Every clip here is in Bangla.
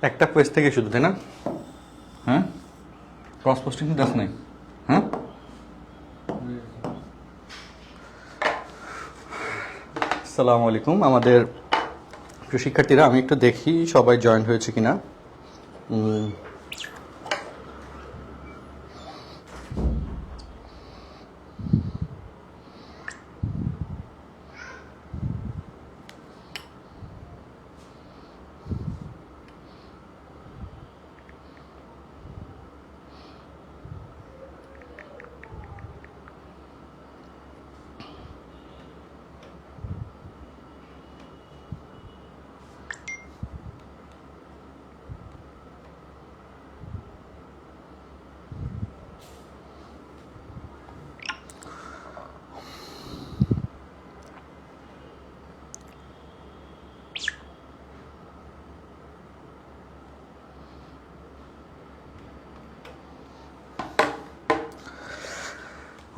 একটা পেজ থেকে শুধু, তাই না? হ্যাঁ, ক্রস পোস্টিং দেখ নাই? হ্যাঁ, আসসালামু আলাইকুম আমাদের প্রিয় শিক্ষার্থীরা। আমি একটু দেখি সবাই জয়েন হয়েছে কিনা।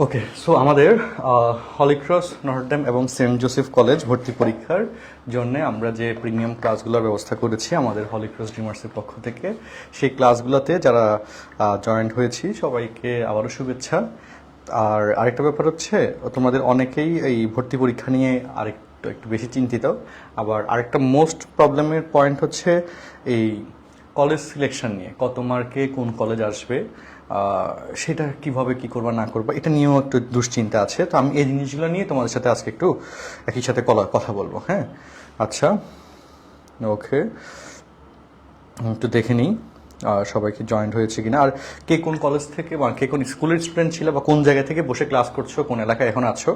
ওকে, সো আমাদের হলিক্রস, নটরডেম এবং সেন্ট জোসেফ কলেজ ভর্তি পরীক্ষার জন্য আমরা যে প্রিমিয়াম ক্লাসগুলোর ব্যবস্থা করেছি আমাদের হলিক্রস ড্রিমার্সের পক্ষ থেকে, সেই ক্লাসগুলোতে যারা জয়েন্ট হয়েছি সবাইকে আবারও শুভেচ্ছা। আর আরেকটা ব্যাপার হচ্ছে, তোমাদের অনেকেই এই ভর্তি পরীক্ষা নিয়ে একটু বেশি চিন্তিত। আবার আরেকটা মোস্ট প্রবলেমের পয়েন্ট হচ্ছে এই কলেজ সিলেকশন নিয়ে, কত মার্কে কোন কলেজ আসবে, সেটা কিভাবে কি করবা না করবা, এটা নিয়েও একটু দুশ্চিন্তা আছে। তো আমি এই জিনিসগুলো নিয়ে তোমাদের সাথে আজকে একটু একই সাথে কথা বলবো। হ্যাঁ, আচ্ছা, ওকে, একটু দেখে নিই সবাইকে জয়েন্ট হয়েছে কিনা, আর কে কোন কলেজ থেকে বা কে কোন স্কুলের স্টুডেন্ট ছিল বা কোন জায়গা থেকে বসে ক্লাস করছো, কোন এলাকায় এখন আছো,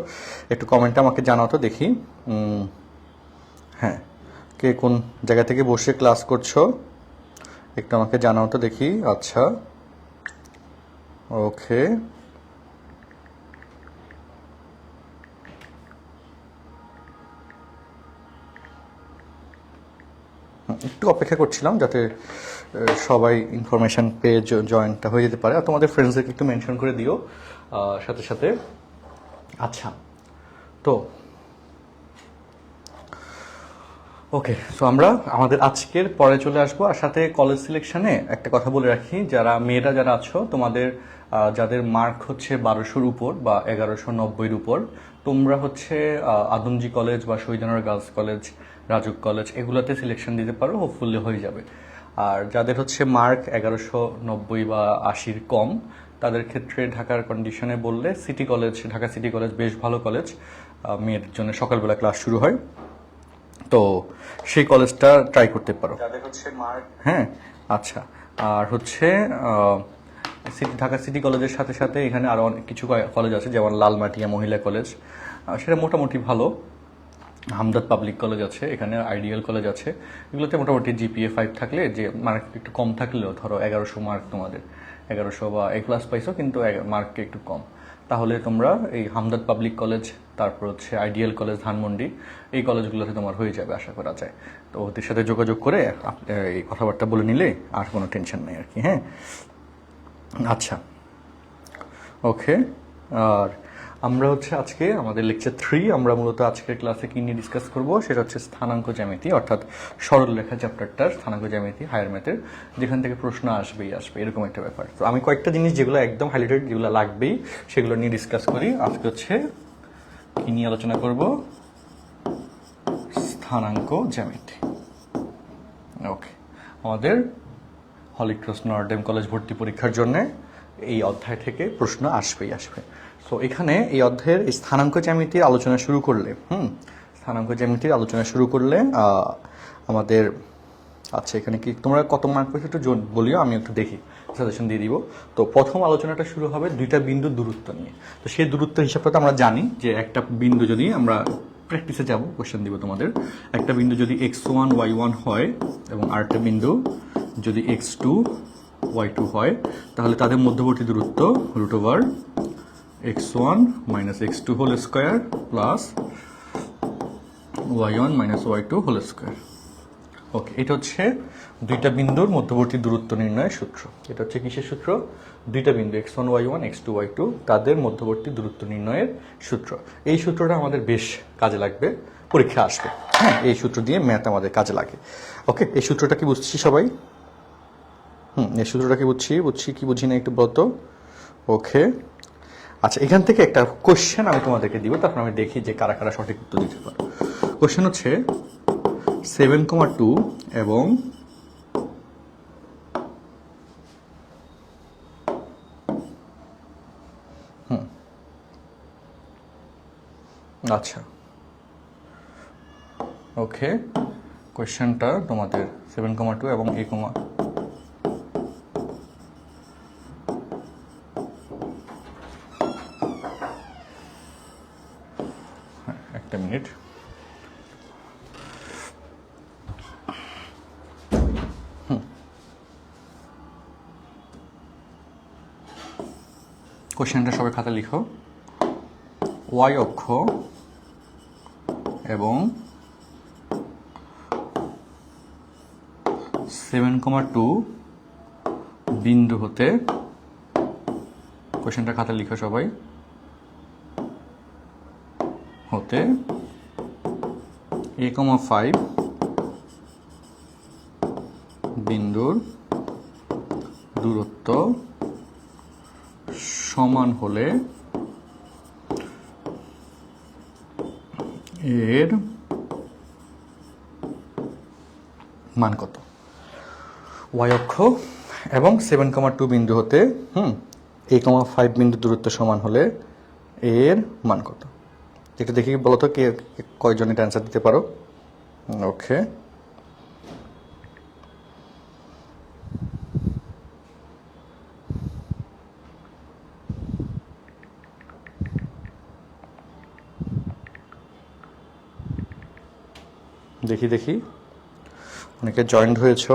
একটু কমেন্টে আমাকে জানাও তো দেখি। হ্যাঁ, কে কোন জায়গা থেকে বসে ক্লাস করছো একটু আমাকে জানাও তো দেখি। আচ্ছা, ওকে, একটু অপেক্ষা করছিলাম যাতে সবাই ইনফরমেশন পেয়ে জয়েনটা হয়ে যেতে পারে। আর তোমাদের ফ্রেন্ডসদেরকে একটু মেনশন করে দিও সাথে সাথে। আচ্ছা, তো ওকে, সো আমরা আমাদের আজকের পরে চলে আসবো। আর সাথে কলেজ সিলেকশনে একটা কথা বলে রাখি, যারা মেয়েরা যারা আছো, তোমাদের যাদের মার্ক হচ্ছে 1200-র উপর বা 1190-র উপর, তোমরা হচ্ছে আদমজি কলেজ বা শহীদানোর গার্লস কলেজ, রাজুক কলেজ, এগুলোতে সিলেকশন দিতে পারো, হোপফুলি হয়ে যাবে। আর যাদের হচ্ছে মার্ক 1190 বা 80-র কম, তাদের ক্ষেত্রে ঢাকার কন্ডিশনে বললে city college, Dhaka city college বেশ ভালো কলেজ, মেয়েদের জন্য সকালবেলা ক্লাস শুরু হয়, তো সেই কলেজটা ট্রাই করতে পারো যাদের হচ্ছে মার্ক। হ্যাঁ, আচ্ছা, আর হচ্ছে ঢাকা সিটি কলেজের সাথে সাথে এখানে আরও অনেক কিছু কলেজ আছে, যেমন লালমাটিয়া মহিলা কলেজ, সেটা মোটামুটি ভালো। হামদর্দ পাবলিক কলেজ আছে, এখানে আইডিয়াল কলেজ আছে, এগুলোতে মোটামুটি জিপিএ 5 থাকলে, যে মার্ক একটু কম থাকলেও, ধরো 1100 মার্ক, তোমাদের 1100 বা A+ পাইছো কিন্তু মার্ক একটু কম, তাহলে তোমরা এই হামদর্দ পাবলিক কলেজ, তারপর হচ্ছে আইডিয়াল কলেজ ধানমন্ডি, এই কলেজগুলোতে তোমার হয়ে যাবে আশা করা যায়। তো ওদের সাথে যোগাযোগ করে এই কথাবার্তা বলে নিলে আর কোনো টেনশন নেই আর কি। হ্যাঁ, আচ্ছা, ওকে। আর আমরা হচ্ছে আজকে আমাদের লেকচার 3, আমরা মূলত আজকের ক্লাসে কি নিয়ে ডিসকাস করব, সেটা হচ্ছে স্থানাঙ্ক জ্যামিতি, অর্থাৎ সরল রেখা চ্যাপ্টারটার স্থানাঙ্ক জ্যামিতি, হায়ার ম্যাথের, যেখান থেকে প্রশ্ন আসবেই আসবে, এরকম একটা ব্যাপার। তো আমি কয়েকটা জিনিস যেগুলো একদম হাইলাইটেড, যেগুলো লাগবেই, সেগুলো নিয়ে ডিসকাস করি। আজকে হচ্ছে কি নিয়ে আলোচনা করব, স্থানাঙ্ক জ্যামিতি। ওকে, আমাদের হলিক্রস নটরডেম কলেজ ভর্তি পরীক্ষার জন্য এই অধ্যায় থেকে প্রশ্ন আসবেই আসবে। তো এখানে এই অধ্যায়ের এই স্থানাঙ্ক জ্যামিতির আলোচনা শুরু করলে, স্থানাঙ্ক জ্যামিতির আলোচনা শুরু করলে আমাদের, আচ্ছা, এখানে কি তোমরা কত মার্ক পেয়েছো একটু বলিও, আমি একটু দেখি, সাজেশন দিয়ে দিব। তো প্রথম আলোচনাটা শুরু হবে দুইটা বিন্দুর দূরত্ব নিয়ে। তো সেই দূরত্বের হিসাবটা তো আমরা জানি যে একটা বিন্দু যদি, আমরা প্র্যাকটিসে যাব, কোশ্চেন দিব তোমাদের, একটা বিন্দু যদি x1 y1 হয় এবং আরেকটা বিন্দু যদি x2 y2 হয়, তাহলে তাদের মধ্যবর্তী দূরত্ব √x1 - x2 whole square plus y1 - y2 whole square. Okay, এটা হচ্ছে দুইটা বিন্দুর মধ্যবর্তী দূরত্ব নির্ণয়ের সূত্র। এটা হচ্ছে কিসের সূত্র? দুইটা বিন্দু x1 y1 x2 y2, তাদের মধ্যবর্তী দূরত্ব নির্ণয়ের সূত্র। এই সূত্রটা আমাদের বেশ কাজে লাগবে, পরীক্ষা আসবে। হ্যাঁ, এই সূত্র দিয়ে ম্যাথ আমাদের কাজে লাগে। ওকে, এই সূত্রটা কি বুঝছি সবাই? এই সূত্রটা কি বুঝছি কি বুঝি না একটু বলতো। ওকে, আচ্ছা এখান থেকে একটা কোশ্চেন আমি তোমাদেরকে দিব, তারপর আমি দেখি যে কারা কারা সঠিক উত্তর দিতে পারো। কোশ্চেন হচ্ছে 7,2 এবং আচ্ছা ওকে, কোয়েশ্চেনটা তোমাদের 7,2 এবং একটা মিনিট। কোয়েশ্চেনটা সবাই খাতা লিখো। ওয়াই অক্ষ এবং 7,2 বিন্দু হতে, কোয়েশ্চেনটা খাতা লিখো সবাই, হতে a,5 বিন্দুর দূরত্ব সমান হলে এর মান কত। ওয়াই অক্ষ এবং 7,2 বিন্দু হতে a,5 বিন্দু দূরত্ব সমান হলে এর মান কত। একটু দেখি বলো তো কে কয়জন এটা অ্যান্সার দিতে পারো। ওকে, দেখি অনেকে জয়েন্ট হয়েছো।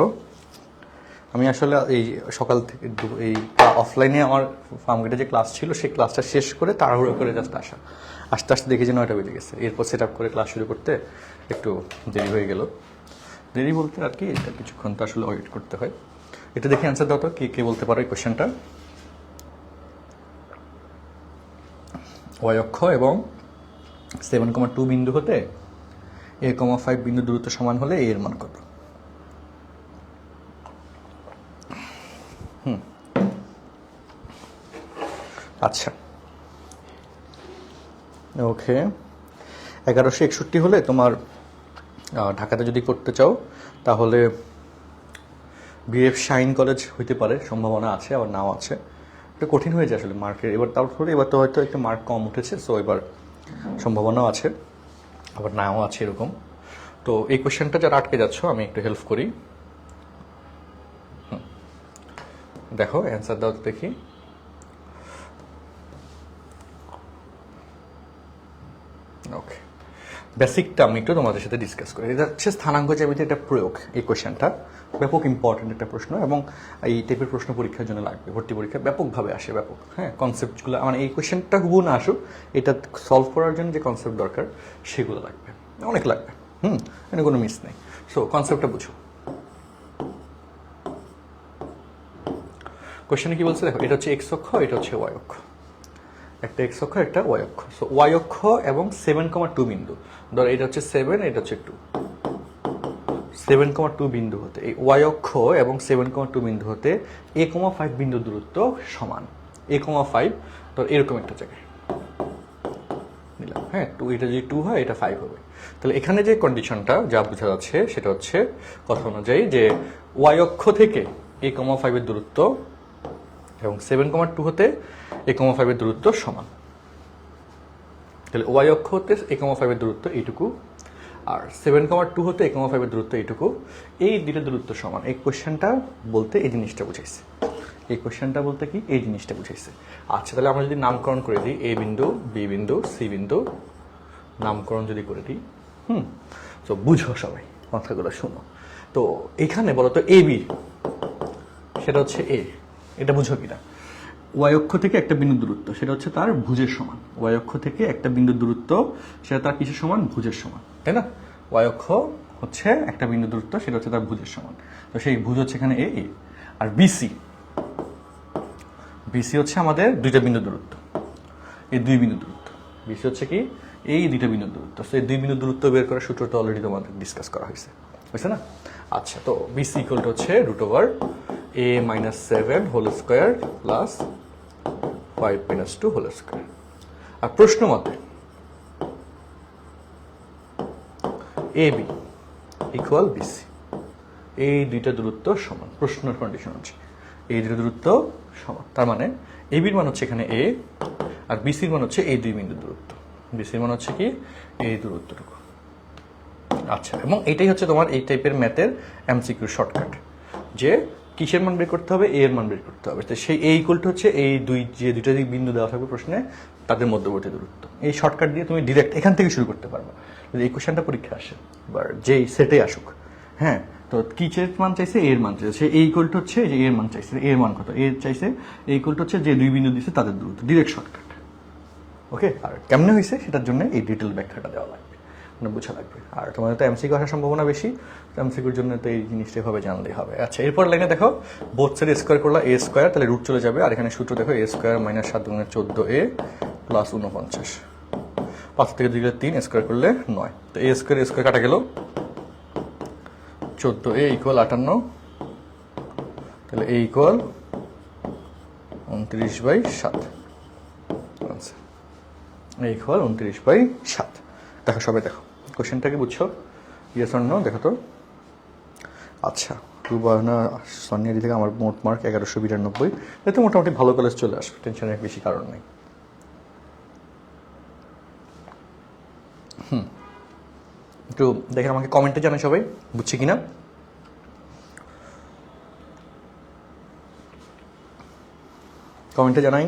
আমি আসলে এই সকাল থেকে এই অফলাইনে আমার ফার্মগেটে যে ক্লাস ছিল সেই ক্লাসটা শেষ করে তাড়াহুড়ো করে জাস্ট আস্তে আস্তে দেখি যে 9টা বেজে গেছে। এরপর সেট আপ করে ক্লাস শুরু করতে একটু দেরি হয়ে গেল। দেরি বলতে আর কি, এটা কিছুক্ষণ তো আসলে ওয়েট করতে হয়। এটা দেখে অ্যান্সার দাও তো, কে বলতে পারো এই কোয়েশ্চেনটা। ওয়াই অক্ষ এবং 7,2 বিন্দু হতে a,5 বিন্দু দূরত্ব সমান হলে এর মান কত। আচ্ছা ওকে, 1161 হলে তোমার ঢাকাতে যদি করতে চাও তাহলে বিএফ শাইন কলেজ হইতে পারে, সম্ভাবনা আছে, আবার নাও আছে। এটা কঠিন হয়ে যায় আসলে মার্কের এবার, তারপরে এবার তো হয়তো একটা মার্ক কম উঠেছে, সো এবার সম্ভাবনাও আছে আবার নাও আছে এরকম। তো এই কোয়েশ্চেনটা যারা আটকে যাচ্ছ আমি একটু হেল্প করি। দেখো অ্যান্সার দাও দেখি। ওকে, বেসিকটা আমি একটু তোমাদের সাথে ডিসকাস করি। এটা হচ্ছে স্থানাঙ্ক জ্যামিতির একটা প্রয়োগ। এই কোয়েশ্চেনটা ব্যাপক ইম্পর্টেন্ট একটা প্রশ্ন, এবং এই টাইপের প্রশ্ন পরীক্ষার জন্য লাগবে, ভর্তি পরীক্ষা ব্যাপকভাবে আসে, ব্যাপক। হ্যাঁ, কনসেপ্টগুলো মানে এই কোয়েশ্চেনটা হুবহু না আসুক, এটা সলভ করার জন্য যে কনসেপ্ট দরকার সেগুলো লাগবে, অনেক লাগবে। এখানে কোনো মিস নেই। সো কনসেপ্টটা বুঝো। কোয়েশ্চেনে কি বলছে দেখো, এটা হচ্ছে এক্স অক্ষ, এটা হচ্ছে ওয়াই অক্ষ। একটা এক্স অক্ষ, একটা ওয়াই অক্ষ। সো ওয়াই অক্ষ এবং 7,2 বিন্দু, ধর এটা হচ্ছে 7, এটা হচ্ছে 2। 7,2 বিন্দু হতে এই ওয়াই অক্ষ এবং 7,2 বিন্দু হতে a,5 বিন্দু দূরত্ব সমান। a,5 ধর এরকম একটা জায়গায় নিলাম। হ্যাঁ, এটা যদি 2 হয়, এটা 5 হবে। তাহলে এখানে যে কন্ডিশনটা যা বোঝা যাচ্ছে সেটা হচ্ছে কথা অনুযায়ী যে ওয়াই অক্ষ থেকে a,5 এর দূরত্ব এবং 7,2 হতে a,5 এর দূরত্ব সমান। তাহলে ওয়াই অক্ষ হতে a,5 এর দূরত্ব এইটুকু, আর 7,2 হতে a,5 এর দূরত্ব এইটুকু। এই দুটো দূরত্ব সমান। এই কোয়েশ্চেনটা বলতে এই জিনিসটা বুঝাইছে। এই কোয়েশ্চেনটা বলতে কি এই জিনিসটা বুঝাইছে। আচ্ছা, তাহলে আমরা যদি নামকরণ করে দিই, এ বিন্দু, বি বিন্দু, সি বিন্দু নামকরণ যদি করে দিই, তো বুঝো সবাই, কথাগুলো শোনো। তো এখানে বলো তো এ বি, সেটা হচ্ছে এ, এটা বুঝো কিনা। ওয়াই অক্ষ থেকে একটা বিন্দু দূরত্ব, সেটা হচ্ছে তার ভুজের সমান। ওয়াই অক্ষ থেকে একটা বিন্দু দূরত্ব, সেটা তার কিসের সমান? ভুজের সমান, তাই না? ওয়াই অক্ষ হচ্ছে একটা বিন্দু দূরত্ব, সেটা হচ্ছে তার ভুজের সমান। তো সেই ভুজ হচ্ছে এখানে এ। আর বিসি, বিসি হচ্ছে আমাদের দুইটা বিন্দু দূরত্ব, এই দুই বিন্দু দূরত্ব। বিসি হচ্ছে কি এই দুইটা বিন্দু দূরত্ব। তো এই দুই বিন্দু দূরত্ব বের করার সূত্র তো অলরেডি তোমাদের ডিসকাস করা হয়েছে না? আচ্ছা, তো বিসি ইকুয়াল টু হচ্ছে √, a minus 7 whole square plus 5 minus 2 whole square. আর প্রশ্ন মতে এ বি ইকুয়াল বিসি, এই দুইটা দূরত্ব সমান। প্রশ্নের কন্ডিশন হচ্ছে এই দুইটা দূরত্ব সমান, তার মানে এ বির মান হচ্ছে এখানে এ, আর বিসির মান হচ্ছে এই দুই বিন্দুর দূরত্ব। বিসির মান হচ্ছে কি এই দূরত্বটুকু। আচ্ছা, এবং এটাই হচ্ছে তোমার এই টাইপের ম্যাথের এমসিকিউ শর্টকাট, যে কিসের মান বের করতে হবে, এ এর মান বের করতে হবে। তো সেই এ ইকুয়ালটা হচ্ছে এই দুইটা দিক বিন্দু দেওয়া থাকবে প্রশ্নে, তাদের মধ্যবর্তী দূরত্ব। এই শর্টকাট দিয়ে তুমি ডিরেক্ট এখান থেকে শুরু করতে পারবে যদি এই কোশ্চেনটা পরীক্ষা আসে, এবার যেই সেটে আসুক। হ্যাঁ, তো কিসের মান চাইছে, এর মান চাইছে, সে এই ইকুয়ালটা হচ্ছে যে এর মান চাইছে, এর মান কত, এর চাইছে এই ইকুয়ালটা হচ্ছে যে দুই বিন্দু দিচ্ছে তাদের দূরত্ব, ডিরেক্ট শর্টকাট। ওকে, আর কেমনে হয়েছে সেটার জন্য এই ডিটেল ব্যাখ্যাটা দেওয়া লাগবে, মানে বোঝা লাগবে। আর তোমাদের তো এমসিকিউ আসার সম্ভাবনা বেশি, এমসিকিউর জন্য তো এই জিনিসটা এভাবে জানলেই হবে। আচ্ছা, এরপর লাইনে দেখো বোথ সাইড স্কোয়ার করলে এ স্কোয়ার, তাহলে রুট চলে যাবে। আর এখানে সূত্র দেখো এ স্কোয়ার মাইনাস 7 গুণে 14a প্লাস 49, 5 থেকে 2 গেলে 3, স্কোয়ার করলে 9। তো এ স্কোয়ার কাটা গেল, 14a ইকুয়াল 58, তাহলে এ ইকুয়াল 29/7, আনসার এ ইকুয়াল 29/7। দেখো সবাই দেখো কোশ্চেনটাকে বুঝছো, ইয়েস অর নো দেখো তো। আচ্ছা, রুবানা সনিয়ারি থেকে আমার মোট মার্ক 1192, এতে মোটামুটি ভালো কলেজ চলে আসবে, টেনশনের বেশি কারণ নেই। একটু দেখেন আমাকে কমেন্টে জানাই সবাই বুঝছি কিনা। কমেন্টে জানাই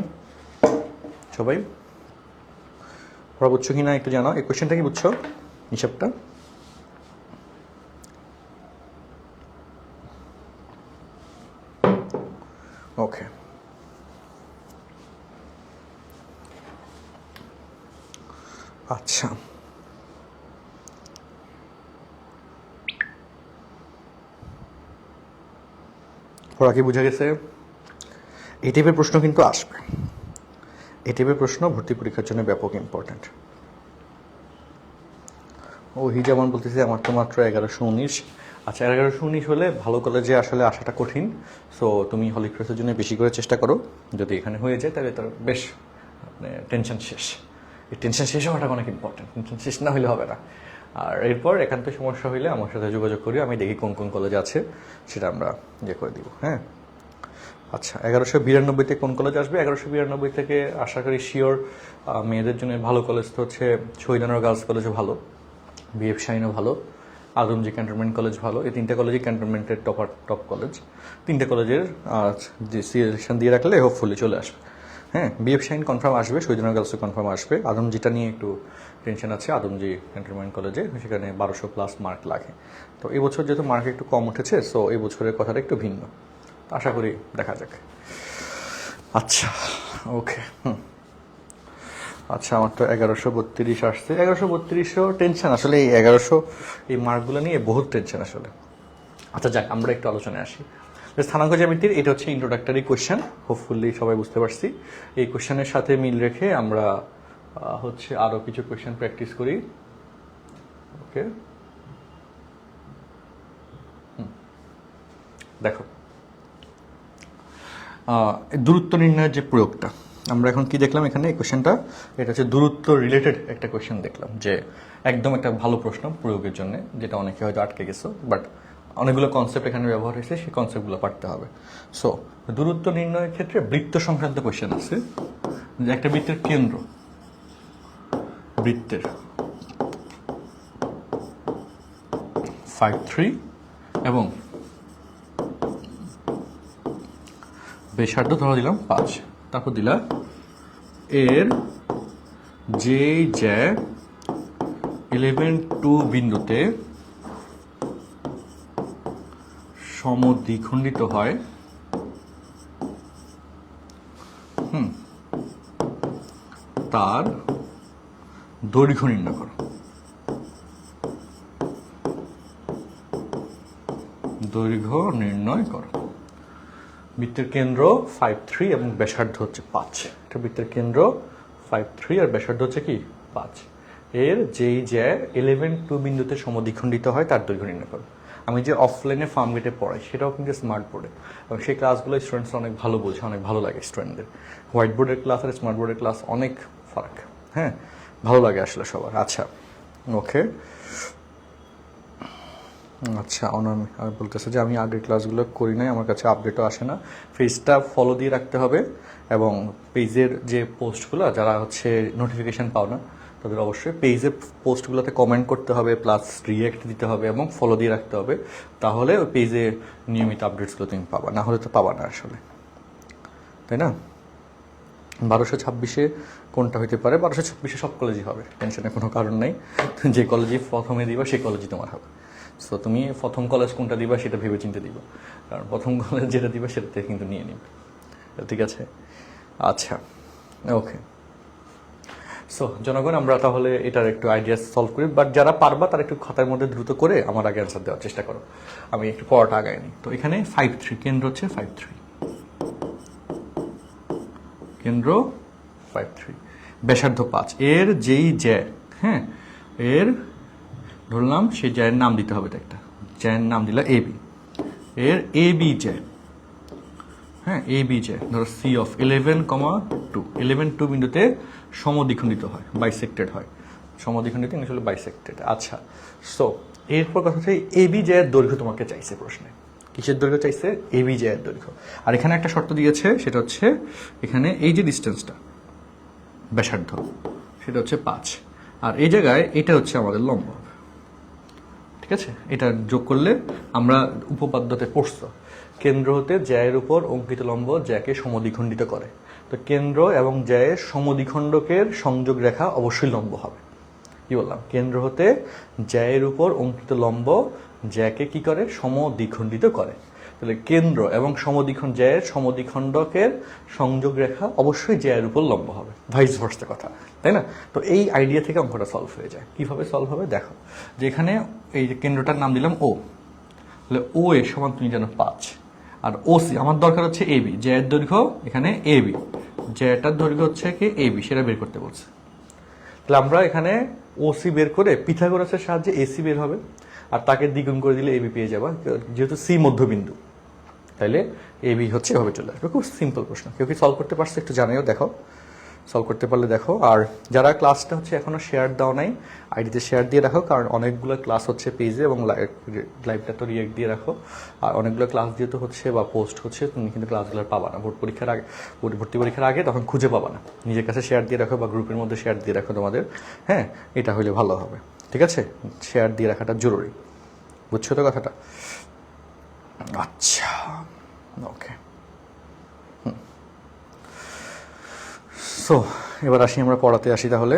সবাই, ওরা বুঝছো কিনা একটু জানাও। এই কোশ্চেনটা কি বুঝছো, হিসাবটা? ওকে, আচ্ছা ওরা কি বুঝা গেছে? এই টাইপের প্রশ্ন কিন্তু আসবে, এই টাইপের প্রশ্ন ভর্তি পরীক্ষার জন্য ব্যাপক ইম্পর্ট্যান্ট। ও যেমন বলতেছে আমার তো মাত্র 1119। আচ্ছা, 1119 হলে ভালো কলেজে আসলে আসাটা কঠিন, সো তুমি হলিক্রসের জন্য বেশি করে চেষ্টা করো। যদি এখানে হয়ে যায় তাহলে তো বেশ, মানে টেনশন শেষ। এই টেনশন শেষ হওয়াটা অনেক ইম্পর্টেন্ট, টেনশন শেষ না হলে হবে না। আর এরপর একান্ত সমস্যা হইলে আমার সাথে যোগাযোগ করি, আমি দেখি কোন কোন কলেজ আছে সেটা আমরা করে দিব। হ্যাঁ, আচ্ছা 1192-তে কোন কলেজ আসবে? 1192 থেকে আশা করি শিওর মেয়েদের জন্য ভালো কলেজ তো হচ্ছে শহীদানোর গার্লস কলেজও ভালো, বিএফ শাহিনও ভালো, আদমজি ক্যান্টনমেন্ট কলেজ ভালো। এই তিনটা কলেজই ক্যান্টনমেন্টের টপ কলেজ। তিনটা কলেজের যে সিলেকশন দিয়ে রাখলে হোপফুলি চলে আসবে। হ্যাঁ, বিএফ শাহিন কনফার্ম আসবে, শহীদানোর গার্লসও কনফার্ম আসবে। আদমজিটা নিয়ে একটু টেনশন আছে, আদমজি ক্যান্টনমেন্ট কলেজে সেখানে 1200+ মার্ক লাগে। তো এই বছর যেহেতু মার্ক একটু কম উঠেছে, সো এই বছরের কথাটা একটু ভিন্ন, আশা করি দেখা যাক। আচ্ছা ওকে, আচ্ছা আমার তো 1132 আসছে। 1132 টেনশন আসলে, এই 1100 এই মার্কগুলো নিয়ে বহুত টেনশন আসলে। আচ্ছা যাক, আমরা একটু আলোচনায় আসি। স্থানাঙ্ক জ্যামিতির এটা হচ্ছে ইন্ট্রোডাক্টরি কোয়েশ্চেন, হোপফুলি সবাই বুঝতে পারছি। এই কোয়েশ্চেনের সাথে মিল রেখে আমরা হচ্ছে আরও কিছু কোয়েশ্চেন প্র্যাকটিস করি। ওকে, দেখো দূরত্ব নির্ণয়ের যে প্রয়োগটা আমরা এখন কি দেখলাম এখানে, এই কোয়েশ্চেনটা এটা হচ্ছে দূরত্ব রিলেটেড একটা কোয়েশ্চেন দেখলাম, যে একদম একটা ভালো প্রশ্ন প্রয়োগের জন্য, যেটা অনেকে হয়তো আটকে গেছো, বাট অনেকগুলো কনসেপ্ট এখানে ব্যবহার হয়েছে, সেই কনসেপ্টগুলো পারতে হবে। সো দূরত্ব নির্ণয়ের ক্ষেত্রে বৃত্ত সংক্রান্ত কোয়েশ্চেন আছে, যে একটা বৃত্তের কেন্দ্র, বৃত্তের 5, 3 এবং ব্যাসার্ধ ধরা দিলাম 5, তারপর দিলা এর যে 11-2 বিন্দুতে সমদ্বিখণ্ডিত হয় তার দৈর্ঘ্য নির্ণয় করো। দৈর্ঘ্য নির্ণয় করো। বৃত্তের কেন্দ্র 5, 3 এবং ব্যাসার্ধ হচ্ছে 5। এটা বৃত্তের কেন্দ্র 5, 3 আর ব্যাসার্ধ হচ্ছে কি 5। এর যেই 11-2 বিন্দুতে সমদ্বিখণ্ডিত হয় তার দৈর্ঘ্য নির্ণয় করো। আমি যে অফলাইনে ফার্ম গেটে পড়াই সেটাও কিন্তু স্মার্ট বোর্ডে, এবং সেই ক্লাসগুলো স্টুডেন্টসরা অনেক ভালো বোঝে, অনেক ভালো লাগে স্টুডেন্টদের। হোয়াইট বোর্ডের ক্লাস আর স্মার্ট বোর্ডের ক্লাস অনেক ফারাক, হ্যাঁ, ভালো লাগে আসলে সবার। আচ্ছা ওকে, আচ্ছা অনামি আর বলতেছে যে আমি আগের ক্লাসগুলো করি নাই, আমার কাছে আপডেটও আসে না। পেজটা ফলো দিয়ে রাখতে হবে, এবং পেজের যে পোস্টগুলো যারা হচ্ছে নোটিফিকেশান পাও না তাদের অবশ্যই পেজের পোস্টগুলোতে কমেন্ট করতে হবে, প্লাস রিঅ্যাক্ট দিতে হবে এবং ফলো দিয়ে রাখতে হবে, তাহলে ওই পেজে নিয়মিত আপডেটসগুলো তুমি পাবা, না হলে তো পাবা না আসলে, তাই না? 1226-এ কোনটা হইতে পারে? 1226-এ সব কলেজই হবে, টেনশনের কোনো কারণ নেই। যে কলেজে প্রথমে দিবা সেই কলেজই তোমার হবে। সো তুমি প্রথম কলেজ কোনটা দিবা সেটা ভেবে চিন্তে দিবা, কারণ প্রথম কলেজ যেটা দিবা সেটাতে কিন্তু নিয়ে নিবে, ঠিক আছে? আচ্ছা ওকে, সো জনগণ আমরা তাহলে এটার একটু আইডিয়া সলভ করি, বাট যারা পারবা তারা একটু খাতার মধ্যে দ্রুত করে আমার আগে অ্যান্সার দেওয়ার চেষ্টা করো, আমি একটু পড়াটা আগাই নিই। তো এখানে 5-3 কেন্দ্র হচ্ছে 5-3, কেন্দ্র 5-3, ব্যাসার্ধ 5, এর যেই জ্যা, হ্যাঁ, এর ধরলাম সেই জ্যায়ের নাম দিতে হবে, একটা জ্যায়ের নাম দিলা এবি, এর এবি জ্যা, হ্যাঁ এবি জ্যা ধরো সি অফ 11,2, 11-2 বিন্দুতে সমদ্বিখণ্ডিত হয়, বাইসেক্টেড হয়, সমদ্বিখণ্ডিত ইংলিশ হলো বাইসেক্টেড। আচ্ছা, সো এরপর কথা হচ্ছে এবি জ্যায়ের দৈর্ঘ্য তোমাকে চাইছে প্রশ্নে, কিসের দৈর্ঘ্য চাইছে? এবি জ্যায়ের দৈর্ঘ্য। আর এখানে একটা শর্ত দিয়েছে, সেটা হচ্ছে এখানে এই যে ডিস্টেন্সটা ব্যাসার্ধ সেটা হচ্ছে 5, আর এই জায়গায় এটা হচ্ছে আমাদের লম্ব, ঠিক আছে? এটা যোগ করলে আমরা উপপাদ্যতে পড়ছো, কেন্দ্র হতে জ্যায়ের উপর অঙ্কিত লম্ব জ্যাকে সমদ্বিখণ্ডিত করে। তো কেন্দ্র এবং জ্যায়ের সমদ্বিখণ্ডকের সংযোগ রেখা অবশ্যই লম্ব হবে। কি বললাম? কেন্দ্র হতে জ্যায়ের উপর অঙ্কিত লম্ব জ্যাকে কি করে? সমদ্বিখণ্ডিত করে। তাহলে কেন্দ্র এবং জ্যায়ের সমদ্বিখণ্ডকের সংযোগ রেখা অবশ্যই জ্যায়ের উপর লম্ব হবে, ভাইস ভার্সা কথা, তাই না? তো এই আইডিয়া থেকে অঙ্কটা সলভ হয়ে যায়। কিভাবে সলভ হবে দেখো, যে এখানে এই যে কেন্দ্রটার নাম দিলাম ও, তাহলে ও এর সমান তুমি জানো 5, আর ও সি আমার দরকার হচ্ছে এবি, জ্যায়ের দৈর্ঘ্য এখানে এবি, জ্যাটার দৈর্ঘ্য হচ্ছে কি এবি, সেটা বের করতে বলছে। তাহলে আমরা এখানে ওসি বের করে পিথাগোরাসের সাহায্যে এসি বের হবে, আর তাকে দ্বিগুণ করে দিলে এবি পেয়ে যাবা, যেহেতু সি মধ্যবিন্দু, তাইলে এবি হচ্ছে এভাবে চলে আসবে। খুব সিম্পল প্রশ্ন, কেউ কি সলভ করতে পারছে একটু জানাইও, দেখো সলভ করতে পারলে দেখো। আর যারা ক্লাসটা হচ্ছে এখনো শেয়ার দাও নাই, আইডিতে শেয়ার দিয়ে রাখো, কারণ অনেকগুলো ক্লাস হচ্ছে পেজে, এবং লাইভটা তো রিয়েক্ট দিয়ে রাখো। আর অনেকগুলো ক্লাস দিয়ে তো হচ্ছে বা পোস্ট হচ্ছে, তুমি কিন্তু ক্লাসগুলো পাবা না ভর্তি পরীক্ষার আগে, তখন খুঁজে পাবা না। নিজের কাছে শেয়ার দিয়ে রাখো বা গ্রুপের মধ্যে শেয়ার দিয়ে রাখো তোমাদের, হ্যাঁ, এটা হলে ভালো হবে, ঠিক আছে? শেয়ার দিয়ে রাখাটা জরুরি, বুঝছো তো কথাটা? আচ্ছা ওকে, সো এবার আসি আমরা পড়াতে আসি তাহলে।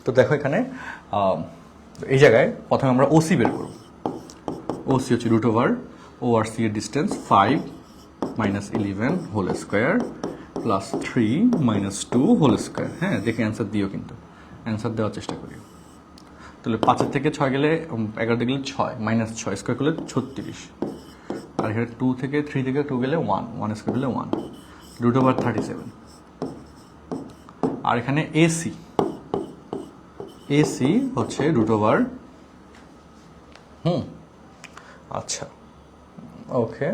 তো দেখো এখানে এই জায়গায় প্রথমে আমরা ওসি বের করব। ওসি হচ্ছে √ ও আর সি এর distance 5 - 11 whole square plus 3 - 2 whole square. হ্যাঁ, দেখে অ্যান্সার দিও, কিন্তু অ্যান্সার দেওয়ার চেষ্টা করি। তাহলে 5 থেকে 6 গেলে 11 গেলে 6 - 6 স্কোয়ার করলে 36, আর এখানে 2 থেকে 3 থেকে 2 গেলে 1 স্কোয়ার করলে 1, √ 37। আর এখানে এসি হচ্ছে √ আচ্ছা ওকে,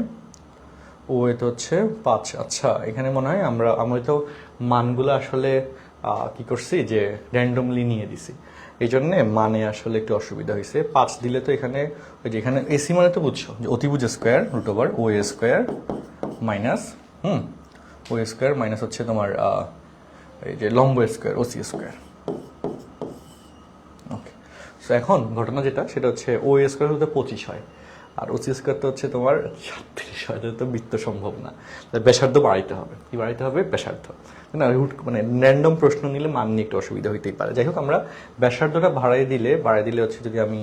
ও এটা হচ্ছে 5। আচ্ছা, এখানে মনে হয় আমি তো মানগুলো আসলে কি করছি যে র্যান্ডমলি নিয়ে দিছি, এই জন্যে মানে আসলে একটু অসুবিধা হয়েছে। 5 দিলে তো এখানে ওই যে এখানে এসি মানে তো বুঝছো যে অতিভুজ স্কোয়ার √ ও এ স্কোয়ার মাইনাস ও এ স্কোয়ার মাইনাস হচ্ছে তোমার এই যে লম্ব স্কোয়ার ওসি স্কোয়ার। ওকে, সো এখন ঘটনা যেটা সেটা হচ্ছে ও এ স্কোয়ার হতে 25 হয়, আর ওসি স্কোয়ার তো হচ্ছে তোমার 36 হয়, তো বৃত্ত সম্ভব না, ব্যাসার্ধ বাড়াইতে হবে। কি বাড়াইতে হবে? ব্যাসার্ধ, না মানে র্যান্ডম প্রশ্ন নিলে মান নিয়ে একটু অসুবিধা হইতেই পারে। যাই হোক, আমরা ব্যাসার্ধটা বাড়াই দিলে হচ্ছে যদি আমি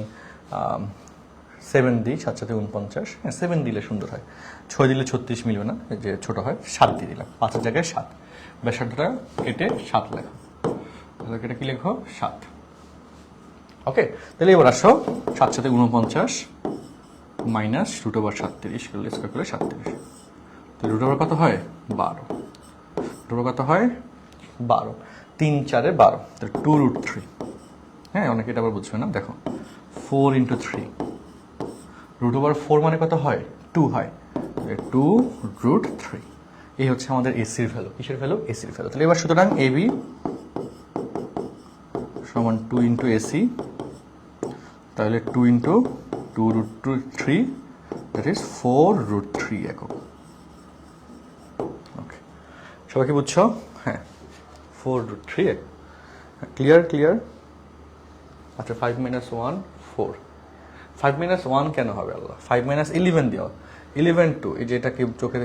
7 দিই, 7 7 49, হ্যাঁ 7 দিলে সুন্দর হয়, 6 দিলে 36 মিলবে না, যে ছোট হয়, 7 দিয়ে দিলাম, 5 জায়গায় 7, ব্যাসার্ধটা কেটে 7 লেখো, তাহলে কেটে কি লেখো? 7। ওকে, তাহলে এবার আসো 7 7 49 মাইনাস √ 37 করলে স্কোয়ার করলে 37, তো √ কত হয়? 12, √ কত হয়? 12, 3 4 12, তাহলে 2√3। হ্যাঁ, অনেকে এটা আবার বুঝবে না, দেখো 4 × 3 √4 মানে কত হয়? 2 হয়। 2√3 এই হচ্ছে আমাদের এসির ভ্যালু। কিসের ভ্যালু? এসির ভ্যালু। তাহলে এবার সুতরাং এবি সমান 2 ইন্টু এসি, তাহলে 2 ইন্টু 2√3 দ্যাট ইজ 4√3 একক। ওকে, সবাই কি বুঝছো? হ্যাঁ, 4√3 একক। ক্লিয়ার? আচ্ছা, 5 - 1 4। 5 - 1 কেন হবে আল্লাহ? 5 - 11 দেওয়া, 11 2, এই যে এটাকে চোখে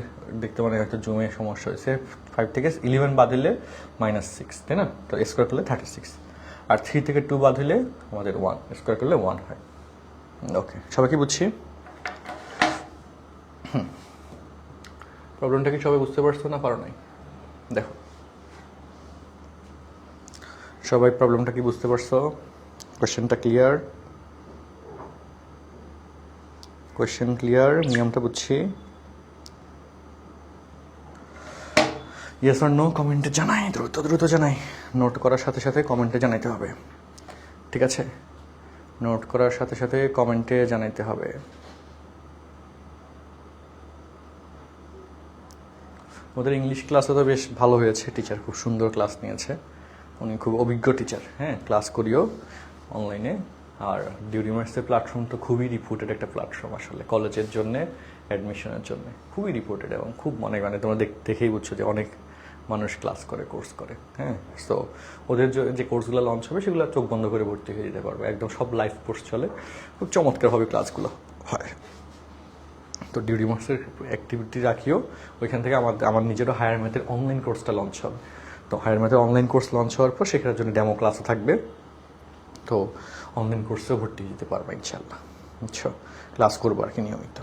দেখতে মানে একটা জমে সমস্যা হয়েছে। 5 থেকে 11 বাদ দিলে -6, তাই না? তো স্কোয়ার করলে 36, আর 3 থেকে 2 বাদ হলে আমাদের 1, স্কোয়ার করলে 1 হয়। ওকে, সবাই কি বুঝছি? প্রবলেমটা কি সবাই বুঝতে পারছো না পারো নাই? দেখো, সবাই প্রবলেমটা কি বুঝতে পারছো? কোয়েশ্চেনটা ক্লিয়ার? Question clear? নিয়মটা বুঝছি? ইয়েস অর নো কমেন্টে জানাই, দ্রুত জানাই। নোট করার সাথে সাথে কমেন্টে জানাইতে হবে, ঠিক আছে? নোট করার সাথে সাথে কমেন্টে জানাইতে হবে। ওদের ইংলিশ ক্লাসও তো বেশ ভালো হয়েছে, টিচার খুব সুন্দর ক্লাস নিয়েছে, উনি খুব অভিজ্ঞ টিচার। হ্যাঁ, ক্লাস করিও অনলাইনে। আর ডিউরিমার্সের প্ল্যাটফর্ম তো খুবই রিপোর্টেড একটা প্ল্যাটফর্ম, আসলে কলেজের জন্য অ্যাডমিশনের জন্য খুবই রিপোর্টেড, এবং খুব মানে তোমরা দেখেই বুঝছো যে অনেক মানুষ ক্লাস করে, কোর্স করে। হ্যাঁ, সো ওদের যে কোর্সগুলো লঞ্চ হবে সেগুলো চোখ বন্ধ করে ভর্তি হয়ে যেতে পারবে, একদম সব লাইভ কোর্স চলে, খুব চমৎকারভাবে ক্লাসগুলো হয়। তো ডিউরিমার্সের অ্যাক্টিভিটি রাখিও, ওইখান থেকে আমার নিজেরও হায়ার ম্যাথের অনলাইন কোর্সটা লঞ্চ হবে। তো হায়ার ম্যাথের অনলাইন কোর্স লঞ্চ হওয়ার পর সেখানের জন্য ডেমো ক্লাসও থাকবে, তো অনলাইন কোর্সেও ভর্তি দিতে পারবে ইনশাল্লাহ। বুঝছো, ক্লাস করবো আর কি নিয়মিত।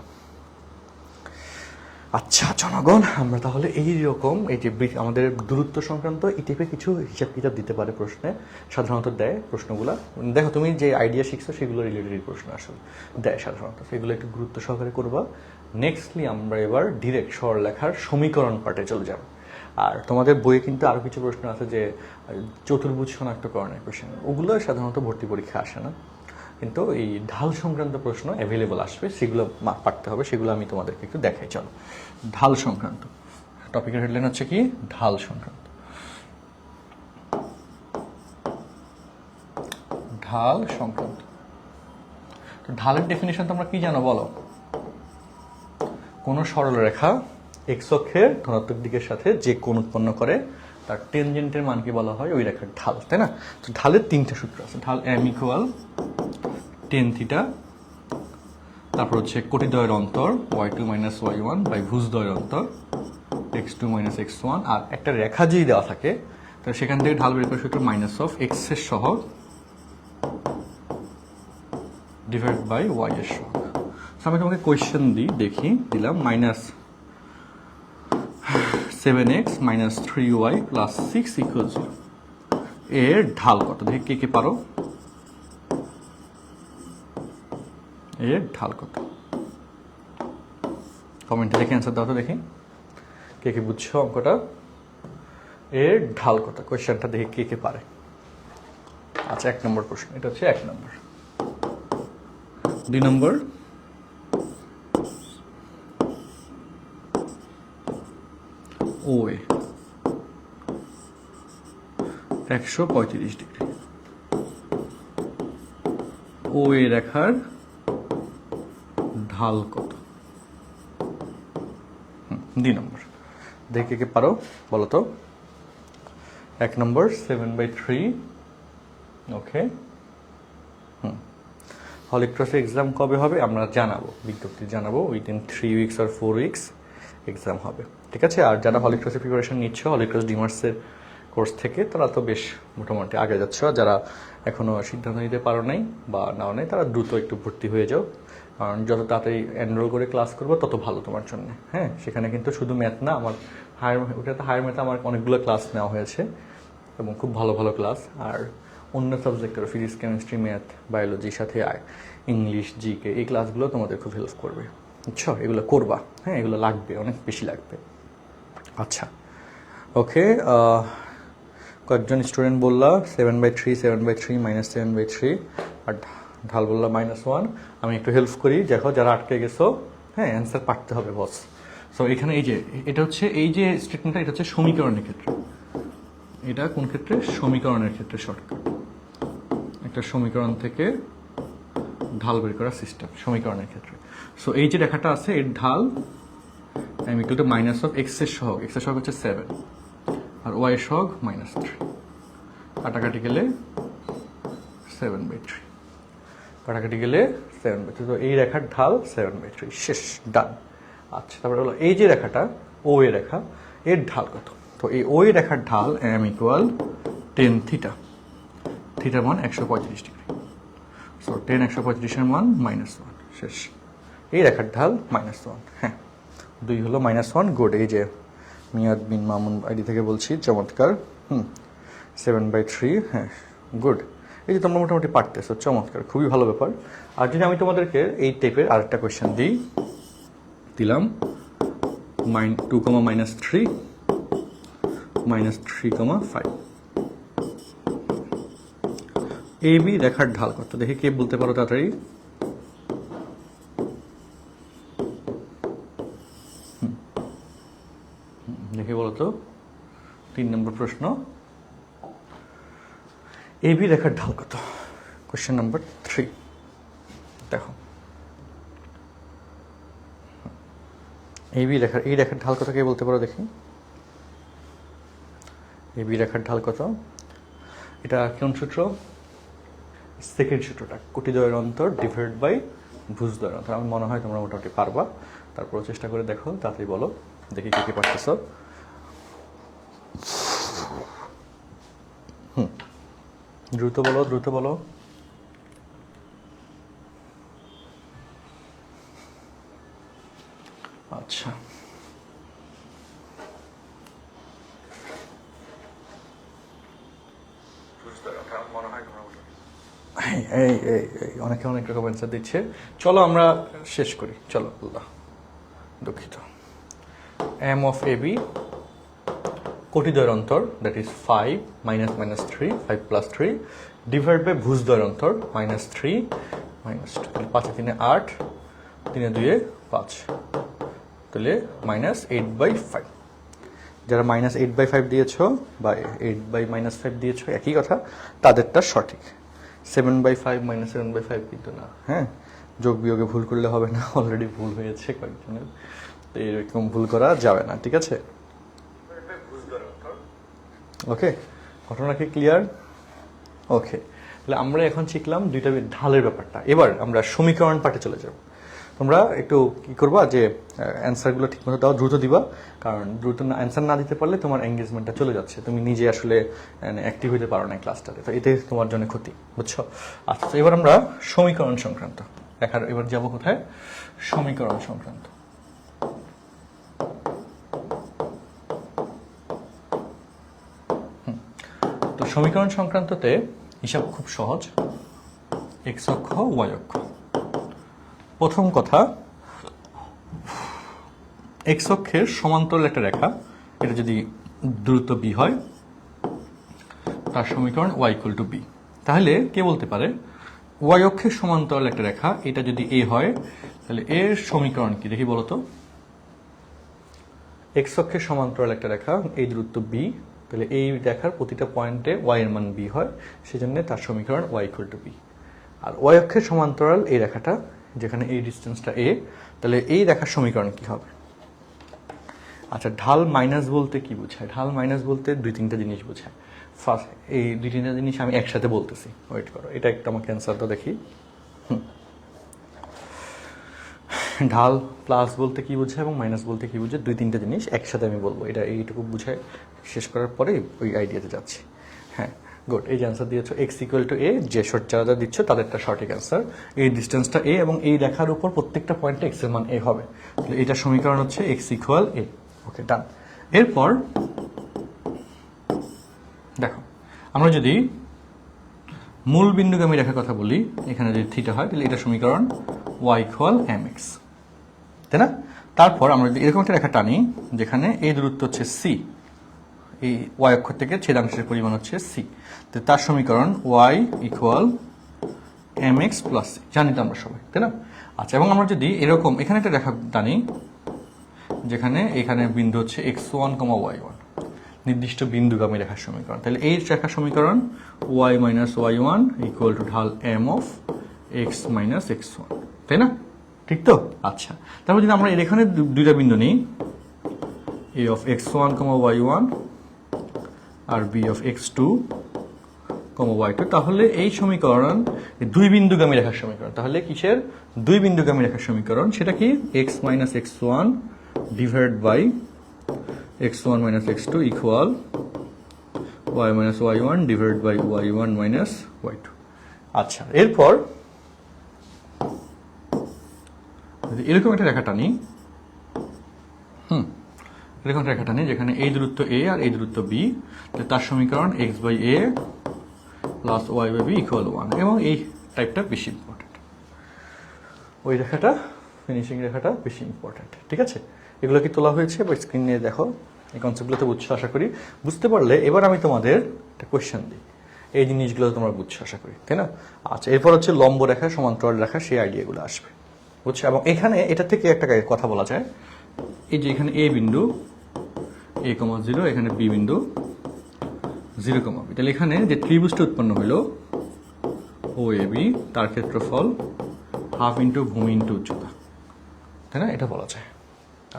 আচ্ছা জনগণ, আমরা তাহলে এইরকম এই যে আমাদের দূরত্ব সংক্রান্ত এই টাইপের কিছু হিসাব কিতাব দিতে পারে প্রশ্নে, সাধারণত দেয় প্রশ্নগুলো। দেখো, তুমি যে আইডিয়া শিখছো সেগুলো রিলেটেড প্রশ্ন আসলে দেয় সাধারণত, সেগুলো একটু গুরুত্ব সহকারে করবা। নেক্সটলি আমরা এবার ডিরেক্ট সরলরেখার সমীকরণ পার্টে চলে যাব। আর তোমাদের বইয়ে কিন্তু আরও কিছু প্রশ্ন আছে যে চতুর্ভুজ শনাক্তকরণের কোশ্চেন, ওগুলো সাধারণত ভর্তি পরীক্ষা আসে না, কিন্তু এই ঢাল সংক্রান্ত প্রশ্ন অ্যাভেলেবল আসবে, সেগুলো পারতে হবে, সেগুলো আমি তোমাদেরকে একটু দেখাই। চলো, ঢাল সংক্রান্ত টপিকের হেডলাইন হচ্ছে কি? ঢাল সংক্রান্ত। ঢাল সংক্রান্ত। তো ঢালের ডেফিনেশন তোমরা কি জানো বলো? কোনো সরলরেখা এক্স অক্ষের ধনাত্মক দিকের সাথে যে কোণ উৎপন্ন করে তার টেনজেন্টের মানকে বলা হয় ওই রেখার ঢাল, তাই না? তো ঢালের 3টা সূত্র আছে। ঢাল m = tan θ, তারপর হচ্ছে কোটিদ্বয়ের অন্তর y2 - y1 বাই ভুজদ্বয়ের অন্তর x2 - x1, আর একটা রেখা যদি দেওয়া থাকে তাহলে সেখান থেকে ঢাল বের করার সূত্র -x এর সহগ ডিভাইড বাই y এর সহগ। আমি তোমাকে কোয়েশ্চেন দিলাম -7x - 3y + 6 = 0, এর ঢাল কত? দেখি কে পারো, এর ঢাল কত? কমেন্টে দেখে অ্যান্সার দাও তো দেখি, কে বুঝছো অঙ্কটা? এর ঢাল কত? কোয়েশ্চেনটা দেখে কে পারে। আচ্ছা, 1 নম্বর প্রশ্ন, এটা হচ্ছে 1 নম্বর। 2 নম্বর, OA 135 ডিগ্রি, OA রেখার ঢাল কত? 2 নম্বর, দেখে কে পারো বলো তো। 1 নম্বর 7/3। ওকে, হলিক্রসের এক্সাম কবে হবে আমরা জানাবো, বিজ্ঞপ্তি জানাবো, উইদিন 3 উইকস আর 4 উইকস এক্সাম হবে, ঠিক আছে? আর যারা হলিক্রসের প্রিপারেশন নিচ্ছ হলিক্রস ডিমার্সের কোর্স থেকে, তারা তো বেশ মোটামুটি আগে যাচ্ছ। যারা এখনও সিদ্ধান্ত নিতে পারো নাই বা নাও নাই, তারা দ্রুত একটু ভর্তি হয়ে যাও, কারণ যত তাড়াতাড়ি এনরোল করে ক্লাস করবো তত ভালো তোমার জন্য। হ্যাঁ, সেখানে কিন্তু শুধু ম্যাথ না, আমার হায়ার ম্যাথে আমার অনেকগুলো ক্লাস নেওয়া হয়েছে এবং খুব ভালো ভালো ক্লাস। আর অন্য সাবজেক্টের ফিজিক্স, কেমিস্ট্রি, ম্যাথ, বায়োলজির সাথে ইংলিশ, জিকে, এই ক্লাসগুলো তোমাদের খুব হেল্প করবে, বুঝছো? এগুলো করবা, হ্যাঁ, এগুলো লাগবে, অনেক বেশি লাগবে। আচ্ছা, ওকে, কয়েকজন স্টুডেন্ট বললা 7/3 - 7/3 আর ঢাল বললাম -1। আমি একটু হেল্প করি, দেখো যারা আটকে গেছো, হ্যাঁ অ্যান্সার পারতে হবে বস। সো এখানে এই যে এটা হচ্ছে এই যে স্টেটমেন্টটা, এটা হচ্ছে সমীকরণের ক্ষেত্রে। এটা কোন ক্ষেত্রে? সমীকরণের ক্ষেত্রে শর্টকাট। একটা সমীকরণ থেকে ঢাল বের করার সিস্টেম সমীকরণের ক্ষেত্রে। সো এই যে রেখাটা আছে এর ঢাল m equal to minus of x এর সহগ, x এর সহগ হচ্ছে 7 আর y এর সহগ -3। কাটাকাটি গেলে 7/3, কাটাকাটি গেলে 7/3। তো এই রেখার ঢাল 7/3, শেষ, ডান। আচ্ছা, তারপরে হলো এই যে রেখাটা ও এ রেখা, এর ঢাল কত? তো এই ও এ রেখার ঢাল m ইকুয়াল 10 থিটা, থিটার মান 135 ডিগ্রি। সো 10 135 মান -1, শেষ। এই রেখার ঢাল -1, হ্যাঁ 2 হলো -1, গুড। এই যে মিয়াদ বিন মামুন আইডি থেকে বলছি, চমৎকার। 7/3, হ্যাঁ গুড। এই যে তোমরা মোটামুটি পারতেছো, চমৎকার, খুবই ভালো ব্যাপার। আর যদি আমি তোমাদেরকে এই টাইপের আরেকটা কোয়েশ্চেন দিলাম -2, -3, -3, 5, এ বি রেখার ঢাল কত? দেখি কে বলতে পারো তাড়াতাড়ি। দেখি বলো তো, 3 নম্বর প্রশ্ন, এ বি রেখার ঢাল কত? Question number 3। দেখো এই রেখার ঢাল কত, কে বলতে পারো দেখি। এ বি রেখার ঢাল কত? এটা কোন সূত্র? সেকেন্ড সূত্রটা, কোটিদ্বয়ের অন্তর ডিভাইড বাই ভুজদ্বয়ের অন্তর। আমার মনে হয় তোমরা মোটামুটি পারবা, তারপর চেষ্টা করে দেখো, তাড়াতাড়ি বলো, দেখি কে কে পারতেছ। দ্রুত বলো, দ্রুত বলো। আচ্ছা, অনেকে অনেক রকম অ্যান্সার দিচ্ছে। চলো আমরা শেষ করি, চলো। আল্লাহ দুঃখিত। এম অফ এ বি কোটিদ্বয়ের অন্তর, দ্যাট ইজ 5 -3, 5 + 3 ডিভাইড বাই ভুজদ্বয়ের অন্তর -3 -2, 5 3 8, 3 2 5, তাহলে -8/5। যারা -8/5 দিয়েছো বা 8/-5 দিয়েছো, একই কথা, তাদেরটা সঠিক। 7/5 -7/5 কিন্তু না, হ্যাঁ যোগ বিয়োগে ভুল করলে হবে না, অলরেডি ভুল হয়েছে কয়েকজনের, তো এরকম ভুল করা যাবে না, ঠিক আছে? ওকে, ঘটনা কি ক্লিয়ার? ওকে, তাহলে আমরা এখন শিখলাম দুইটা ঢালের ব্যাপারটা। এবার আমরা সমীকরণ পাঠে চলে যাব। তোমরা একটু কি করবা, যে অ্যান্সারগুলো ঠিকমতো দাও, দ্রুত দিবা, কারণ দ্রুত অ্যান্সার না দিতে পারলে তোমার এঙ্গেজমেন্টটা চলে যাচ্ছে, তুমি নিজে আসলে অ্যাক্টিভ হতে পারো না ক্লাসটাতে, তো এতে তোমার জন্য ক্ষতি, বুঝছো? আচ্ছা, এবার আমরা সমীকরণ সংক্রান্ত এবার যাব কোথায়? সমীকরণ সংক্রান্ত। তো সমীকরণ সংক্রান্ততে হিসাব খুব সহজ, এক্স অক্ষ ওয়াই অক্ষ। প্রথম কথা, এক্স অক্ষের সমান্তরাল একটা রেখা, এটা যদি দূরত্ব বি হয়, তার সমীকরণ ওয়াই ইকুয়াল টু বি। তাহলে কে বলতে পারে ওয়াই অক্ষের সমান্তরাল একটা রেখা, এটা যদি এ হয়, তাহলে এর সমীকরণ কি দেখি বলো তো। এক্স অক্ষের সমান্তরাল একটা রেখা, এই দূরত্ব বি, তাহলে এই রেখার প্রতিটা পয়েন্টে ওয়াই এর মান বি হয়, সেজন্য তার সমীকরণ ওয়াই ইকুয়াল টু বি। আর ওয়াই অক্ষের সমান্তরাল এই রেখাটা, যেখানে এই ডিস্টেন্সটা এ, তাহলে এই রেখার সমীকরণ কি হবে? আচ্ছা, ঢাল মাইনাস বলতে কি বোঝায়? ঢাল মাইনাস বলতে 2-3টা জিনিস বোঝায়। ফার্স্ট, এই 2-3টা জিনিস আমি একসাথে বলতেছি, ওয়েট করো, এটা একটা আমাকে অ্যান্সারটা দেখি। ঢাল প্লাস বলতে কি বোঝায় এবং মাইনাস বলতে কি বোঝায়, 2-3টা জিনিস একসাথে আমি বলবো, এটা এইটুকু বুঝায়, শেষ করার পরে ওই আইডিয়াতে যাচ্ছি। হ্যাঁ গুড, এই যে অ্যান্সার দিয়েছো এক্স ইকুয়াল টু এ, যে যারা দিচ্ছ তাদেরটা সঠিক অ্যান্সার। এই ডিস্টেন্সটা এ এবং এই রেখার উপর প্রত্যেকটা পয়েন্টে এক্স এর মান এ হবে, তাহলে এটা সমীকরণ হচ্ছে এক্স ইকুয়াল এ। ওকে, ডান। এরপর দেখো, আমরা যদি মূল বিন্দুগামী রেখার কথা বলি, এখানে যদি থিটা হয়, তাহলে এটা সমীকরণ ওয়াই ইকুয়াল এম এক্স, তাই না? তারপর আমরা যদি এরকম একটা রেখা টানি, যেখানে এই দূরত্ব হচ্ছে সি, এই ওয়াই অক্ষ থেকে ছেদাংশের পরিমাণ হচ্ছে সি, তো তার সমীকরণ y equal m x plus c, জানি তো আমরা সবাই, তাই না? আচ্ছা, এবং আমরা যদি এরকম এখানে একটা রেখা টানি, যেখানে এখানে বিন্দু হচ্ছে x1, y1, নির্দিষ্ট বিন্দুগামী রেখার সমীকরণ, তাহলে এই রেখার সমীকরণ y minus y1 equal to ঢাল m of x minus x1, তাই না? ঠিক তো? আচ্ছা, তারপর যদি আমরা এখানে দুইটা বিন্দু নিই, a অফ x1, y1 আর b অফ x2, y2, তাহলে এই সমীকরণ দুই বিন্দুগামী রেখার সমীকরণ। তাহলে কিসের দুই বিন্দুগামী রেখার সমীকরণ? সেটা কি x minus x1 divide by x1 minus x2 equal y minus y1 divide by y1 minus y2। আচ্ছা, এরপর এরকম একটা রেখা টানি, এরকম একটা রেখা টানি যেখানে এই দূরত্ব a আর এই দূরত্ব b, তার সমীকরণ x by a plus y by b equal 1, এবং এই টাইপটা বেশি ইম্পর্টেন্ট, ওই রেখাটা ফিনিশিং রেখাটা বেশি ইম্পর্টেন্ট। ঠিক আছে, এগুলো কি তোলা হয়েছে বা স্ক্রিন নিয়ে দেখো, এই কনসেপ্টগুলো তো বুঝছো আশা করি। বুঝতে পারলে এবার আমি তোমাদের একটা কোয়েশ্চেন দিই, এই জিনিসগুলো তোমরা বুঝছো আশা করি, তাই না? আচ্ছা, এরপর হচ্ছে লম্ব রেখা, সমান্তরাল রেখা, সেই আইডিয়াগুলো আসবে, বুঝছো? এবং এখানে এটা থেকে একটা কথা বলা যায়, এই যে এখানে a বিন্দু a, 0, এখানে b বিন্দু 0, b, তাহলে এখানে যে ত্রিভুজটা উৎপন্ন হলো OAB, তার ক্ষেত্রফল হাফ ইন্টু ভূমি ইন্টু উচ্চতা, তাই না? এটা বলা যায়।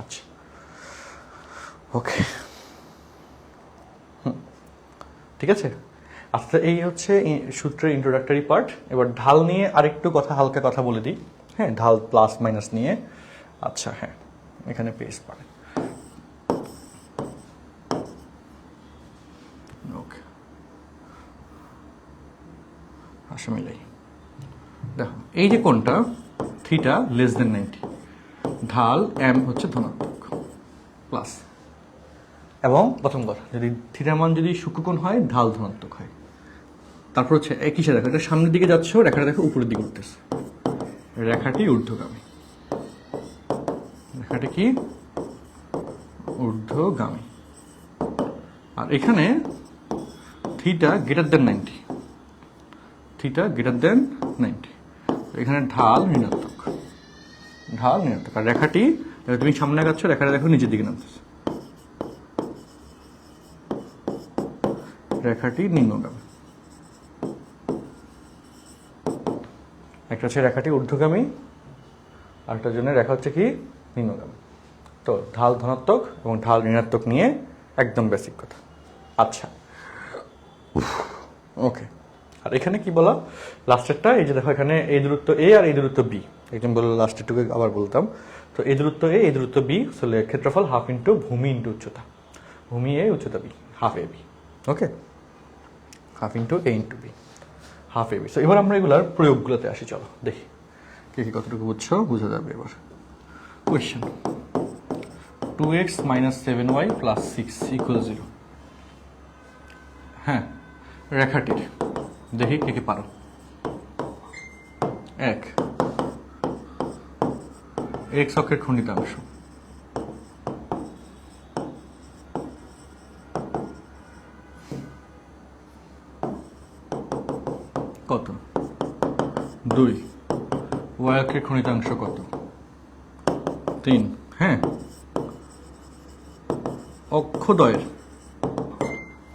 আচ্ছা, ওকে, ঠিক আছে। আচ্ছা, এই হচ্ছে সূত্রের ইন্ট্রোডাক্টরি পার্ট। এবার ঢাল নিয়ে আরেকটু হালকা কথা বলে দিই। হ্যাঁ, ঢাল প্লাস মাইনাস নিয়ে। আচ্ছা, হ্যাঁ, এখানে পেজ পারে। ওকে, আসা মিলাই দেখো, এই যে কোণটা থিটা লেস দেন 90, ঢাল এম হচ্ছে ধনাত্মক প্লাস, এবং প্রথম কথা, যদি থিটার মান যদি সূক্ষ্মকোণ হয় ঢাল ধনাত্মক হয়। তারপর হচ্ছে একই সাথে দেখো, এটা সামনের দিকে যাচ্ছে, রেখাটা দেখো উপরের দিকে উঠতেছে, রেখাটি ঊর্ধ্বগামী, রেখাটি কি ঊর্ধ্বগামী। আর এখানে theta greater than 90, theta greater than 90, এখানে ঢাল ঋণাত্মক, ঢাল ঋণাত্মক। আর রেখাটি তুমি সামনে যাচ্ছ, রেখাটা দেখো নিচের দিকে নামতেছে, রেখাটি নিম্নগামী। একটা হচ্ছে রেখাটি ঊর্ধ্বগামী, আরেকটার জন্য রেখা হচ্ছে কি নিম্নগামী। তো ঢাল ধনাত্মক এবং ঢাল ঋণাত্মক নিয়ে একদম বেসিক কথা। আচ্ছা, ওকে। আর এখানে কি বলা লাস্টেরটা, এই যে দেখো এখানে এই দূরত্ব a আর এই দূরত্ব b, একদম বললো লাস্টেরটুকু আবার বলতাম। তো এই দূরত্ব a, এই দূরত্ব b, আসলে ক্ষেত্রফল হাফ ইন্টু ভূমি ইন্টু উচ্চতা, ভূমি a উচ্চতা b, half ab, okay, half into a into b, half ab। তো এবার আমরা এগুলার প্রয়োগগুলোতে আসি, চলো দেখি কে কি কতটুকু বুঝছো, বোঝা যাবে এবার। Question 2x minus 7y plus 6 equal 0। হ্যাঁ, রেখাটির দেখি কে কে পারো। 1, x অক্ষের খণ্ডিতাংশ, কত? 2, y অক্ষের খণ্ডিতাংশ কত? 3। হ্যাঁ,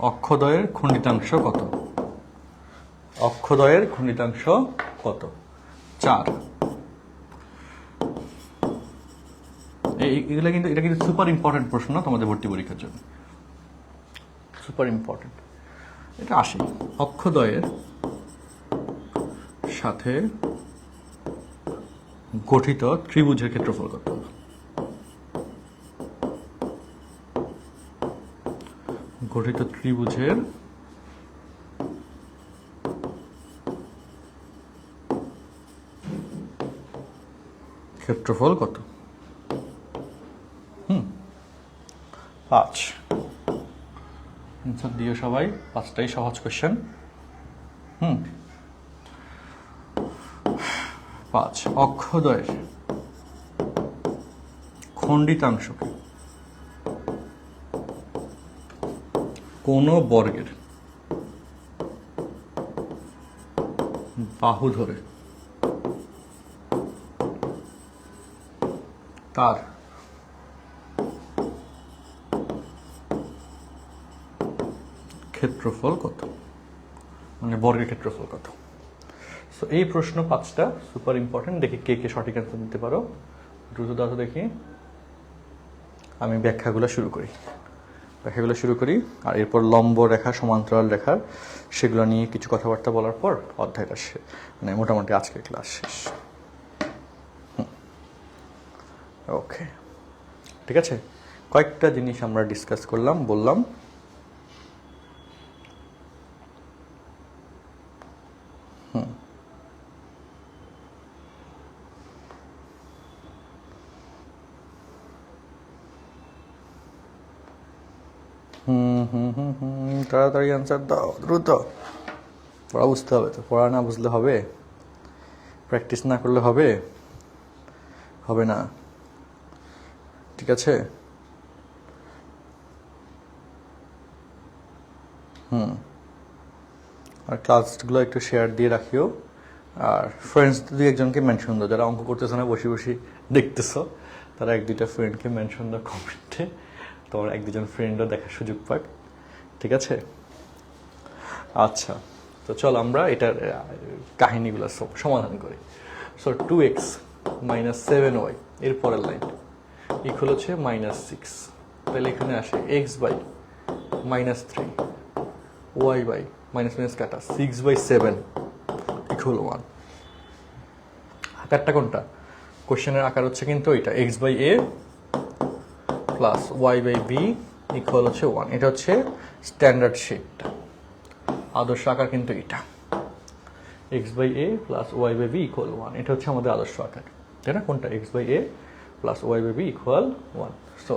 অক্ষদ্বয়ের খণ্ডিতাংশ কত? অক্ষদ্বয়ের খণ্ডিতাংশ কত? 4। এগুলা কিন্তু, এটা কিন্তু সুপার ইম্পর্টেন্ট প্রশ্ন তোমাদের ভর্তি পরীক্ষার জন্য, সুপার ইম্পর্টেন্ট। এটা আসে অক্ষদ্বয়ের সাথে গঠিত ত্রিভুজের ক্ষেত্রফল কত? গঠিত ত্রিভুজের ক্ষেত্রফল কত? 5। অ্যান্সার দিও সবাই, 5টাই সহজ কোশ্চেন। 5, অক্ষদ্বয়ের খণ্ডিতাংশকে কোন বর্গের বাহু ধরে তার ক্ষেত্রফল কত, মানে বর্গের ক্ষেত্রফল কত। সো এই প্রশ্ন 5টা সুপার ইম্পর্টেন্ট, দেখি কে কে সঠিক অ্যান্সার দিতে পারো, দ্রুত দাও দেখি। আমি ব্যাখ্যাগুলো শুরু করি আর এরপর লম্ব রেখা সমান্তরাল রেখার সেগুলো নিয়ে কিছু কথাবার্তা বলার পর অধ্যায়টা মানে মোটামুটি আজকের ক্লাস শেষ। ওকে, ঠিক আছে, কয়েকটা জিনিস আমরা ডিসকাস করলাম, বললাম। তাড়াতাড়ি অ্যান্সার দাও, দ্রুত। পড়া বুঝতে হবে তো, পড়া না বুঝলে হবে? প্র্যাকটিস না করলে হবে না, ঠিক আছে? আর ক্লাসগুলো একটু শেয়ার দিয়ে রাখিও, আর ফ্রেন্ডস দুই একজনকে মেনশন দাও, যারা অঙ্ক করতেছো না, বসে বসে দেখতেছো, তারা 1-2টা ফ্রেন্ডকে মেনশন দাও কমেন্টে, তোমার 1-2জন ফ্রেন্ডও দেখার সুযোগ পাক, ঠিক আছে? আচ্ছা, তো চল আমরা এটার কাহিনীগুলো সমাধান করি। সো 2x - 7y এর পরের লাইন ইকুয়াল হচ্ছে -6, তাহলে এখানে আসে x/-3 y/ মাইনাস কাটা 6/7 ইকুয়াল 1। আকারটা কোনটা? কোশ্চেনের আকার হচ্ছে কিন্তু এটা x/a প্লাস y/b ইকুয়াল হচ্ছে 1। এটা হচ্ছে স্ট্যান্ডার্ড শেপটা, আদর্শ আকার কিন্তু এটা x/a প্লাস y/b ইকুয়াল 1। এটা হচ্ছে আমাদের আদর্শ আকার, তাই না? কোনটা? x/a plus y/b equal 1। So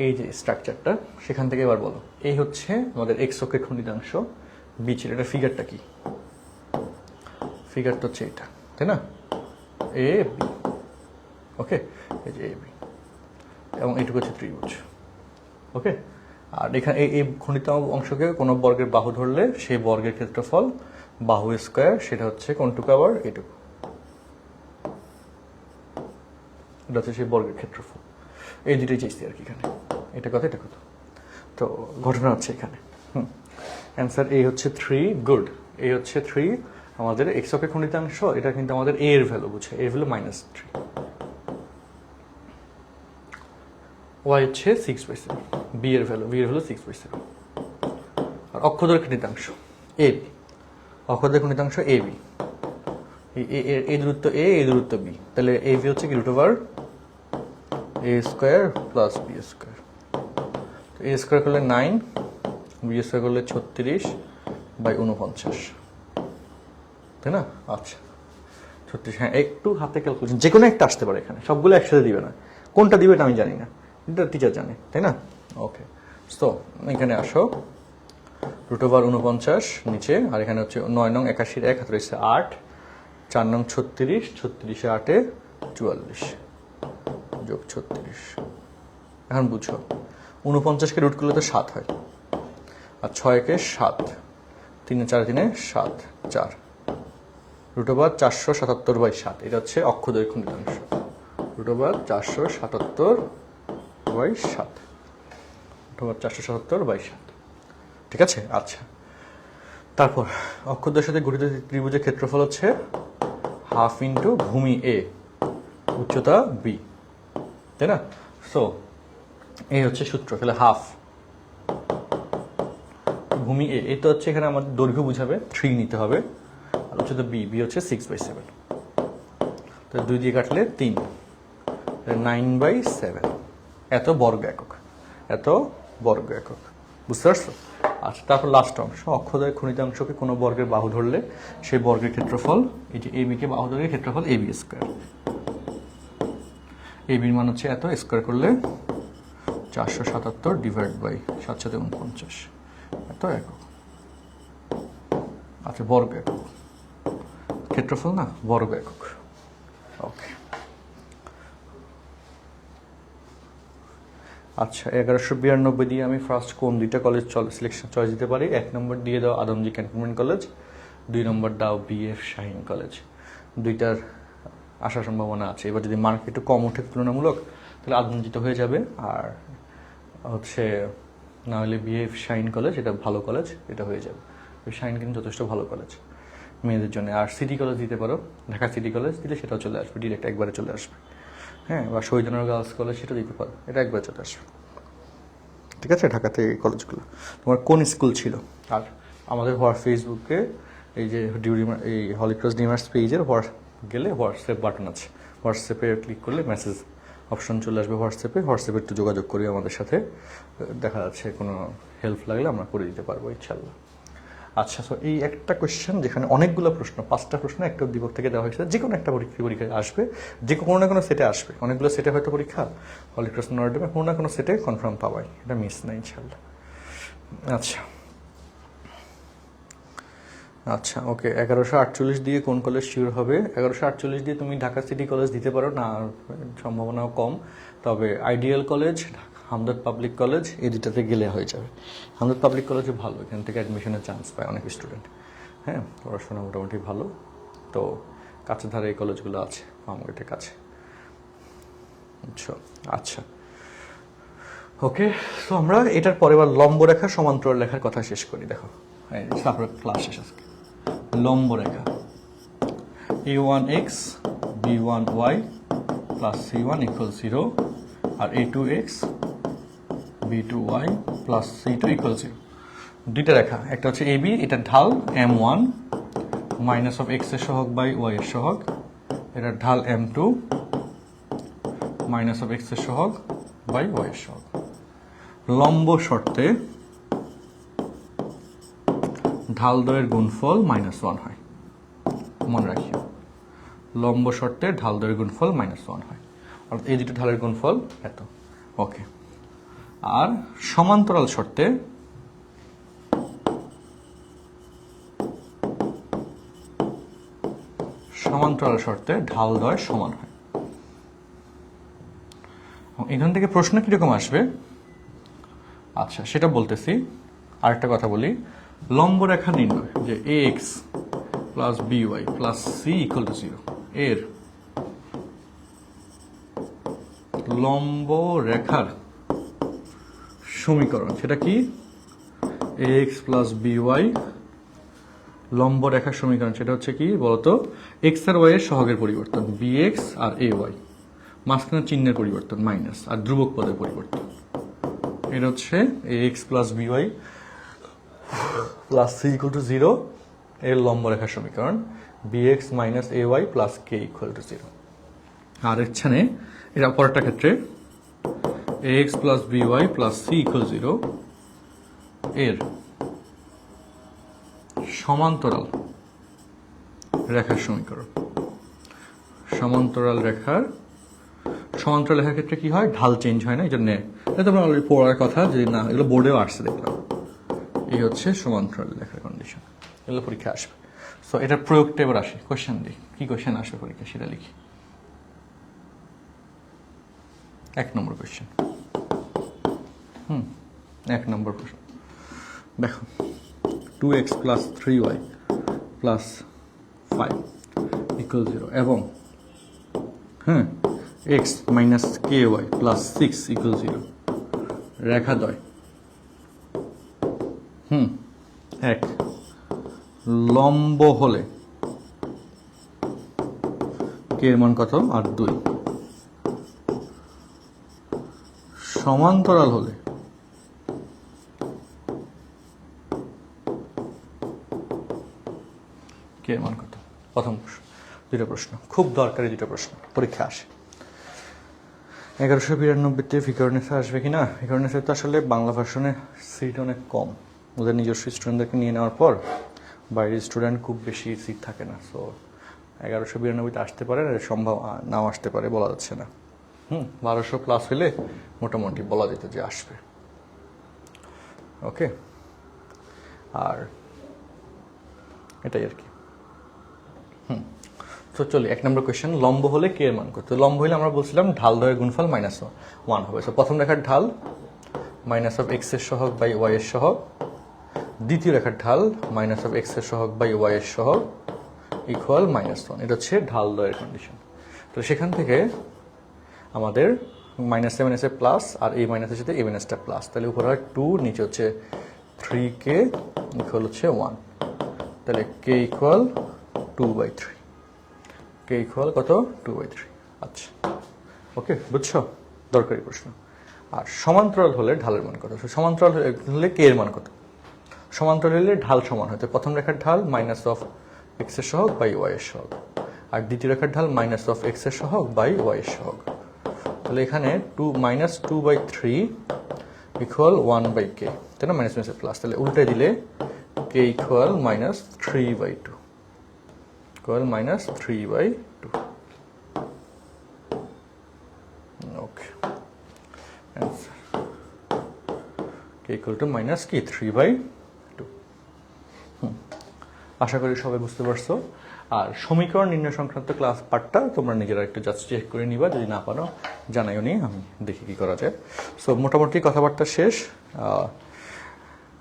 এই যে স্ট্রাকচারটা, সেখান থেকে এবার বলো, এই হচ্ছে আমাদের x অক্ষের খণ্ডিতাংশ, বি ছিল, এটা ফিগারটা কি? ফিগারটা হচ্ছে এটা, তাই না? এ বি, ওকে, এই যে এ বি, এবং এইটুকু হচ্ছে ত্রিভুজ, ওকে। আর এখানে এই খণ্ডিত অংশকে কোনো বর্গের বাহু ধরলে সেই বর্গের ক্ষেত্রফল বাহু স্কয়ার, সেটা হচ্ছে কোনটুকু? আবার এটুকু, এটা হচ্ছে সেই বর্গের ক্ষেত্রফল। এই দুটোই চাইছি আর কি এখানে, এটা কত এটা কত। তো ঘটনা হচ্ছে এখানে অ্যান্সার এই হচ্ছে 3, গুড। এই হচ্ছে 3 আমাদের এক্স অক্ষের খণ্ডিতাংশ, এটা কিন্তু আমাদের এ এর ভ্যালু, বুঝছে, এর ভ্যালু -3, ওয়াই হচ্ছে 6/7, বি এর value 6/7। R অক্ষদের খণ্ডিতাংশ A B, অক্ষদের খণ্ডিতাংশ A B, এই দূরত্ব এ, এই দূরত্ব বি, তাহলে এ বি হচ্ছে কি √a² প্লাস b²। তো a² করলে 9, b² করলে 36/49, তাই না? আচ্ছা 36, হ্যাঁ, একটু হাতে ক্যালকুলেশন, যে কোনো একটা আসতে পারে এখানে, সবগুলো একসাথে দিবে না, কোনটা দিবে এটা আমি জানি না, এটা টিচার জানে, তাই না? ওকে, তো এখানে আসো, √49 নিচে, আর এখানে হচ্ছে 9 নং 81 1 হাতে রয়েছে 8, 4 নং 36, 36 8 44 যোগ 36। এখন বুঝো, 49কে রুট করলে তো 7 হয়, আর 6কে 7, 3 4 3 7 4, √477/7, এটা হচ্ছে অক্ষদৈর্ঘ্য খণ্ডিতাংশ, √477/7, √477/7, ঠিক আছে? আচ্ছা, তারপর অক্ষদের সাথে গঠিত ত্রিভুজের ক্ষেত্রফল হচ্ছে হাফ ইন্টু ভূমি এ, উচ্চতা বি, তাই না? সো এই হচ্ছে সূত্র, তাহলে হাফ ভূমি এ, এটা হচ্ছে এখানে আমাদের দৈর্ঘ্য বুঝাবে, 3 নিতে হবে, আর উচ্চতা বি, বি হচ্ছে 6/7, তো 2 দিয়ে কাটলে 3, 9/7, এত বর্গ একক, বুঝতে পারছো? আচ্ছা, তারপর লাস্ট অংশ, অক্ষদের খণ্ডিতাংশকে কোনো বর্গের বাহু ধরলে সেই বর্গের ক্ষেত্রফল, এই যে এবি কে বাহু ধরলে ক্ষেত্রফল ab², এবির মান হচ্ছে এত, স্কয়ার করলে 477/749, এত একক। আচ্ছা, বর্গ একক, ক্ষেত্রফল না, বর্গ একক, ওকে। আচ্ছা, 1192 দিয়ে আমি ফার্স্ট কোন দুইটা কলেজ সিলেকশন চয়েস দিতে পারি? 1 নম্বর দিয়ে দাও আদমজী ক্যান্টনমেন্ট কলেজ, 2 নম্বর দাও বিএফ শাহীন কলেজ, দুইটার আসার সম্ভাবনা আছে। এবার যদি মার্ক একটু কম ওঠে তুলনামূলক তাহলে আদমজিত হয়ে যাবে, আর হচ্ছে না হলে বিএফ শাহীন কলেজ, এটা ভালো কলেজ, এটা হয়ে যাবে। শাহীন কিন্তু যথেষ্ট ভালো কলেজ মেয়েদের জন্য। আর সিটি কলেজ দিতে পারো, ঢাকা সিটি কলেজ দিলে সেটাও চলে আসবে, ডিরেক্ট একবারে চলে আসবে। হ্যাঁ, বা শহীদনগর গার্লস কলেজ সেটা দিতে পারো, এটা একবারে চলে আসবে। ঠিক আছে, ঢাকাতে এই কলেজগুলো। তোমার কোন স্কুল ছিল? আর আমাদের ফেসবুকে এই যে এই হলিক্রস ডিমার্স পেজের গেলে হোয়াটসঅ্যাপ বাটন আছে, হোয়াটসঅ্যাপে ক্লিক করলে মেসেজ অপশন চলে আসবে। হোয়াটসঅ্যাপে একটু যোগাযোগ করি আমাদের সাথে, দেখা যাচ্ছে কোনো হেল্প লাগলে আমরা করে দিতে পারবো ইনশাল্লাহ। আচ্ছা, সো এই একটা কোয়েশ্চেন যেখানে অনেকগুলো প্রশ্ন, 5টা প্রশ্ন একটা বিভাগ থেকে দেওয়া হয়েছে, যে কোনো একটা পরীক্ষায় আসবে, যে কোনো না কোনো সেটে আসবে। অনেকগুলো সেটে হয়তো পরীক্ষা হলিক্রস নর্ডমে কোনো না কোনো সেটে কনফার্ম পাবাই, এটা মিস না ইনশাল্লাহ। আচ্ছা ওকে, 1148 দিয়ে কোন কলেজ শিওর হবে? 1148 দিয়ে তুমি ঢাকা সিটি কলেজ দিতে পারো না, সম্ভাবনাও কম। তবে ideal college, Hamdard public college, এই দুটাতে গেলে হয়ে যাবে। হামদর্দ পাবলিক কলেজে ভালো, এখান থেকে অ্যাডমিশনের চান্স পায় অনেক স্টুডেন্ট। হ্যাঁ, পড়াশোনা মোটামুটি ভালো, তো কাছে ধারে এই কলেজগুলো আছে, আমাদের কাছে। আচ্ছা ওকে, তো আমরা এটার পরে আবার লম্ব রেখা সমান্তরাল লেখার কথা শেষ করি। দেখো তারপরে ক্লাস শেষ আজকে। লম্ব রেখা a1x b1y plus c1 equal 0, আর a2x b2y plus c2 equal 0। দুইটা রেখা, একটা হচ্ছে ab, এটার ঢাল m1 মাইনাস অফ x এর সহগ বাই y এর সহগ, এটার ঢাল m2 মাইনাস অফ x এর সহগ বাই y এর সহগ। লম্ব শর্তে ঢাল দ্বয়ের গুণফল -1 হয়, মনে রাখিও। লম্ব শর্তে ঢাল দ্বয়ের গুণফল -1 হয়, আর এই দুটো ঢালের গুণফল এত। ওকে, আর সমান্তরাল শর্তে ঢাল দ্বয় সমান হয়। এখান থেকে প্রশ্ন কিরকম আসবে আচ্ছা সেটা বলতেছি। আরেকটা কথা বলি, লম্ব রেখা নির্ণয়, যে ax plus by plus c equal to 0 এর লম্ব রেখার সমীকরণ, সেটা কি? ax প্লাস by লম্ব রেখার সমীকরণ, সেটা হচ্ছে কি বলতো? x আর y এর সহগের পরিবর্তন, bx আর ay, মাঝখানে চিহ্নের পরিবর্তন মাইনাস, আর ধ্রুবক পদের পরিবর্তন। এটা হচ্ছে ax plus by plus c equal to 0 এর লম্ব রেখার সমীকরণ, bx minus ay plus k equal to 0। আর এখানে এটা পরেরটা ক্ষেত্রে ax plus by plus c equal 0 এর সমান্তরাল রেখার সমীকরণ। সমান্তরাল রেখার ক্ষেত্রে কি হয়? ঢাল চেঞ্জ হয় না, এই জন্য এটা তোমরা অলরেডি পড়ার কথা, যদি না এগুলো বোর্ডেও আসছে দেখলাম। এই হচ্ছে সমান্তরাল রেখার কন্ডিশন, এগুলো পরীক্ষা আসবে। সো এটার প্রয়োগটা এবার আসে, কোয়েশ্চেন দিই, কি কোয়েশ্চেন আসবে পরীক্ষা সেটা লিখি। 1 নম্বর কোয়েশ্চেন, 1 নম্বর প্রশ্ন দেখো, 2x plus 3y plus 5 equal 0 এবং x minus ky plus 6 equal 0 রেখাদ্বয় এক লম্ব হলে কে এর মান কত? আর 2 সমান্তরাল হলে কে এর মান কত? প্রথম প্রশ্ন। দুটো প্রশ্ন খুব দরকারি, দুটো প্রশ্ন পরীক্ষা আসে। 1192-তে ফিকরনেসে আসবে কিনা? ফিকরনেসে তো আসলে বাংলা ভার্সনে সিট অনেক কম, ওদের নিজস্ব স্টুডেন্টদেরকে নিয়ে নেওয়ার পর বাইরের স্টুডেন্ট খুব বেশি সিট থাকে না। সো 1192-তে আসতে পারে, সম্ভব নাও আসতে পারে, বলা যাচ্ছে না। 1200 প্লাস হলে মোটামুটি বলা যেত যে আসবে। ওকে, আর এটাই আর কি। তো চলি 1 নম্বর কোয়েশ্চেন, লম্ব হলে কে এর মান কত? লম্ব হলে আমরা বলছিলাম ঢাল দ্বয়ের গুণফল -1 হবে। সো প্রথম রেখার ঢাল মাইনাস অফ x এর সহগ বাই y এর সহগ দ্বিতীয় রেখার ঢাল মাইনাস অফ এক্স এর সহগ বাই ওয়াই এর সহগ ইকুয়াল -1। এটা হচ্ছে ঢাল দ্বয়ের কন্ডিশন। তো সেখান থেকে আমাদের -7s A plus R a মাইনাসের সাথে a মাইনাসটা প্লাস, তাহলে উপরে হয় 2, নিচে হচ্ছে 3k ইকুয়াল হচ্ছে 1, তাহলে k ইকুয়াল 2/3, k ইকুয়াল কত 2/3। আচ্ছা ওকে, বুঝছো দরকারি প্রশ্ন। আর সমান্তরাল হলে ঢালের মান কত? সমান্তরাল হলে কে এর মান কত? সমান্তরাল হলে ঢাল সমান হতে প্রথম রেখার ঢাল মাইনাস অফ এক্স এর সহগ বাই ওয়াই এর সহগ, আর দ্বিতীয় রেখার ঢাল মাইনাস অফ এক্স এর সহগ বাই ওয়াই এর সহগ। তাহলে এখানে -2/3 ইকুয়াল 1/k, তাই না? মাইনাস মাইনাস প্লাস, তাহলে উল্টে দিলে k equal -3/2, equal -3/2। Okay, answer k equal to minus কি 3/2। আশা করি সবাই বুঝতে পারছো। আর সমীকরণ নির্ণয় সংক্রান্ত ক্লাস পার্টটা তোমরা নিজেরা একটু জাস্ট চেক করে নিবা, যদি না পারো জানাইও নি, আমি দেখি কি করা যায়। সো মোটামুটি কথাবার্তা শেষ।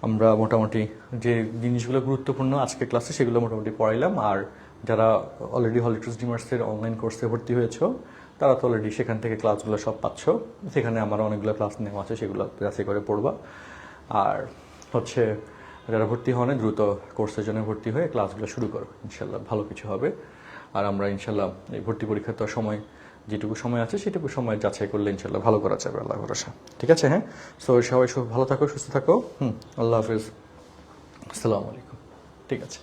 আমরা মোটামুটি যে জিনিসগুলো গুরুত্বপূর্ণ আজকে ক্লাসে সেগুলো মোটামুটি পড়াইলাম। আর যারা অলরেডি হলিটুস ডিমার্সের অনলাইন কোর্সে ভর্তি হয়েছো তারা তো অলরেডি সেখান থেকে ক্লাসগুলো সব পাচ্ছ। সেখানে আমার অনেকগুলো ক্লাস নেওয়া আছে, সেগুলো যাচাই করে পড়বা। আর হচ্ছে যারা ভর্তি হওয়া নেই দ্রুত কোর্সের জন্য ভর্তি হয়ে ক্লাসগুলো শুরু করো, ইনশাল্লাহ ভালো কিছু হবে। আর আমরা ইনশাল্লাহ এই ভর্তি পরীক্ষার তো সময় যেটুকু সময় আছে সেটুকু সময় যাচাই করলে ইনশাল্লাহ ভালো করা যাবে, আল্লাহ ভরসা। ঠিক আছে, হ্যাঁ। সো সবাই ভালো থাকো, সুস্থ থাকো। আল্লাহ হাফিজ, আসসালামু আলাইকুম। ঠিক আছে।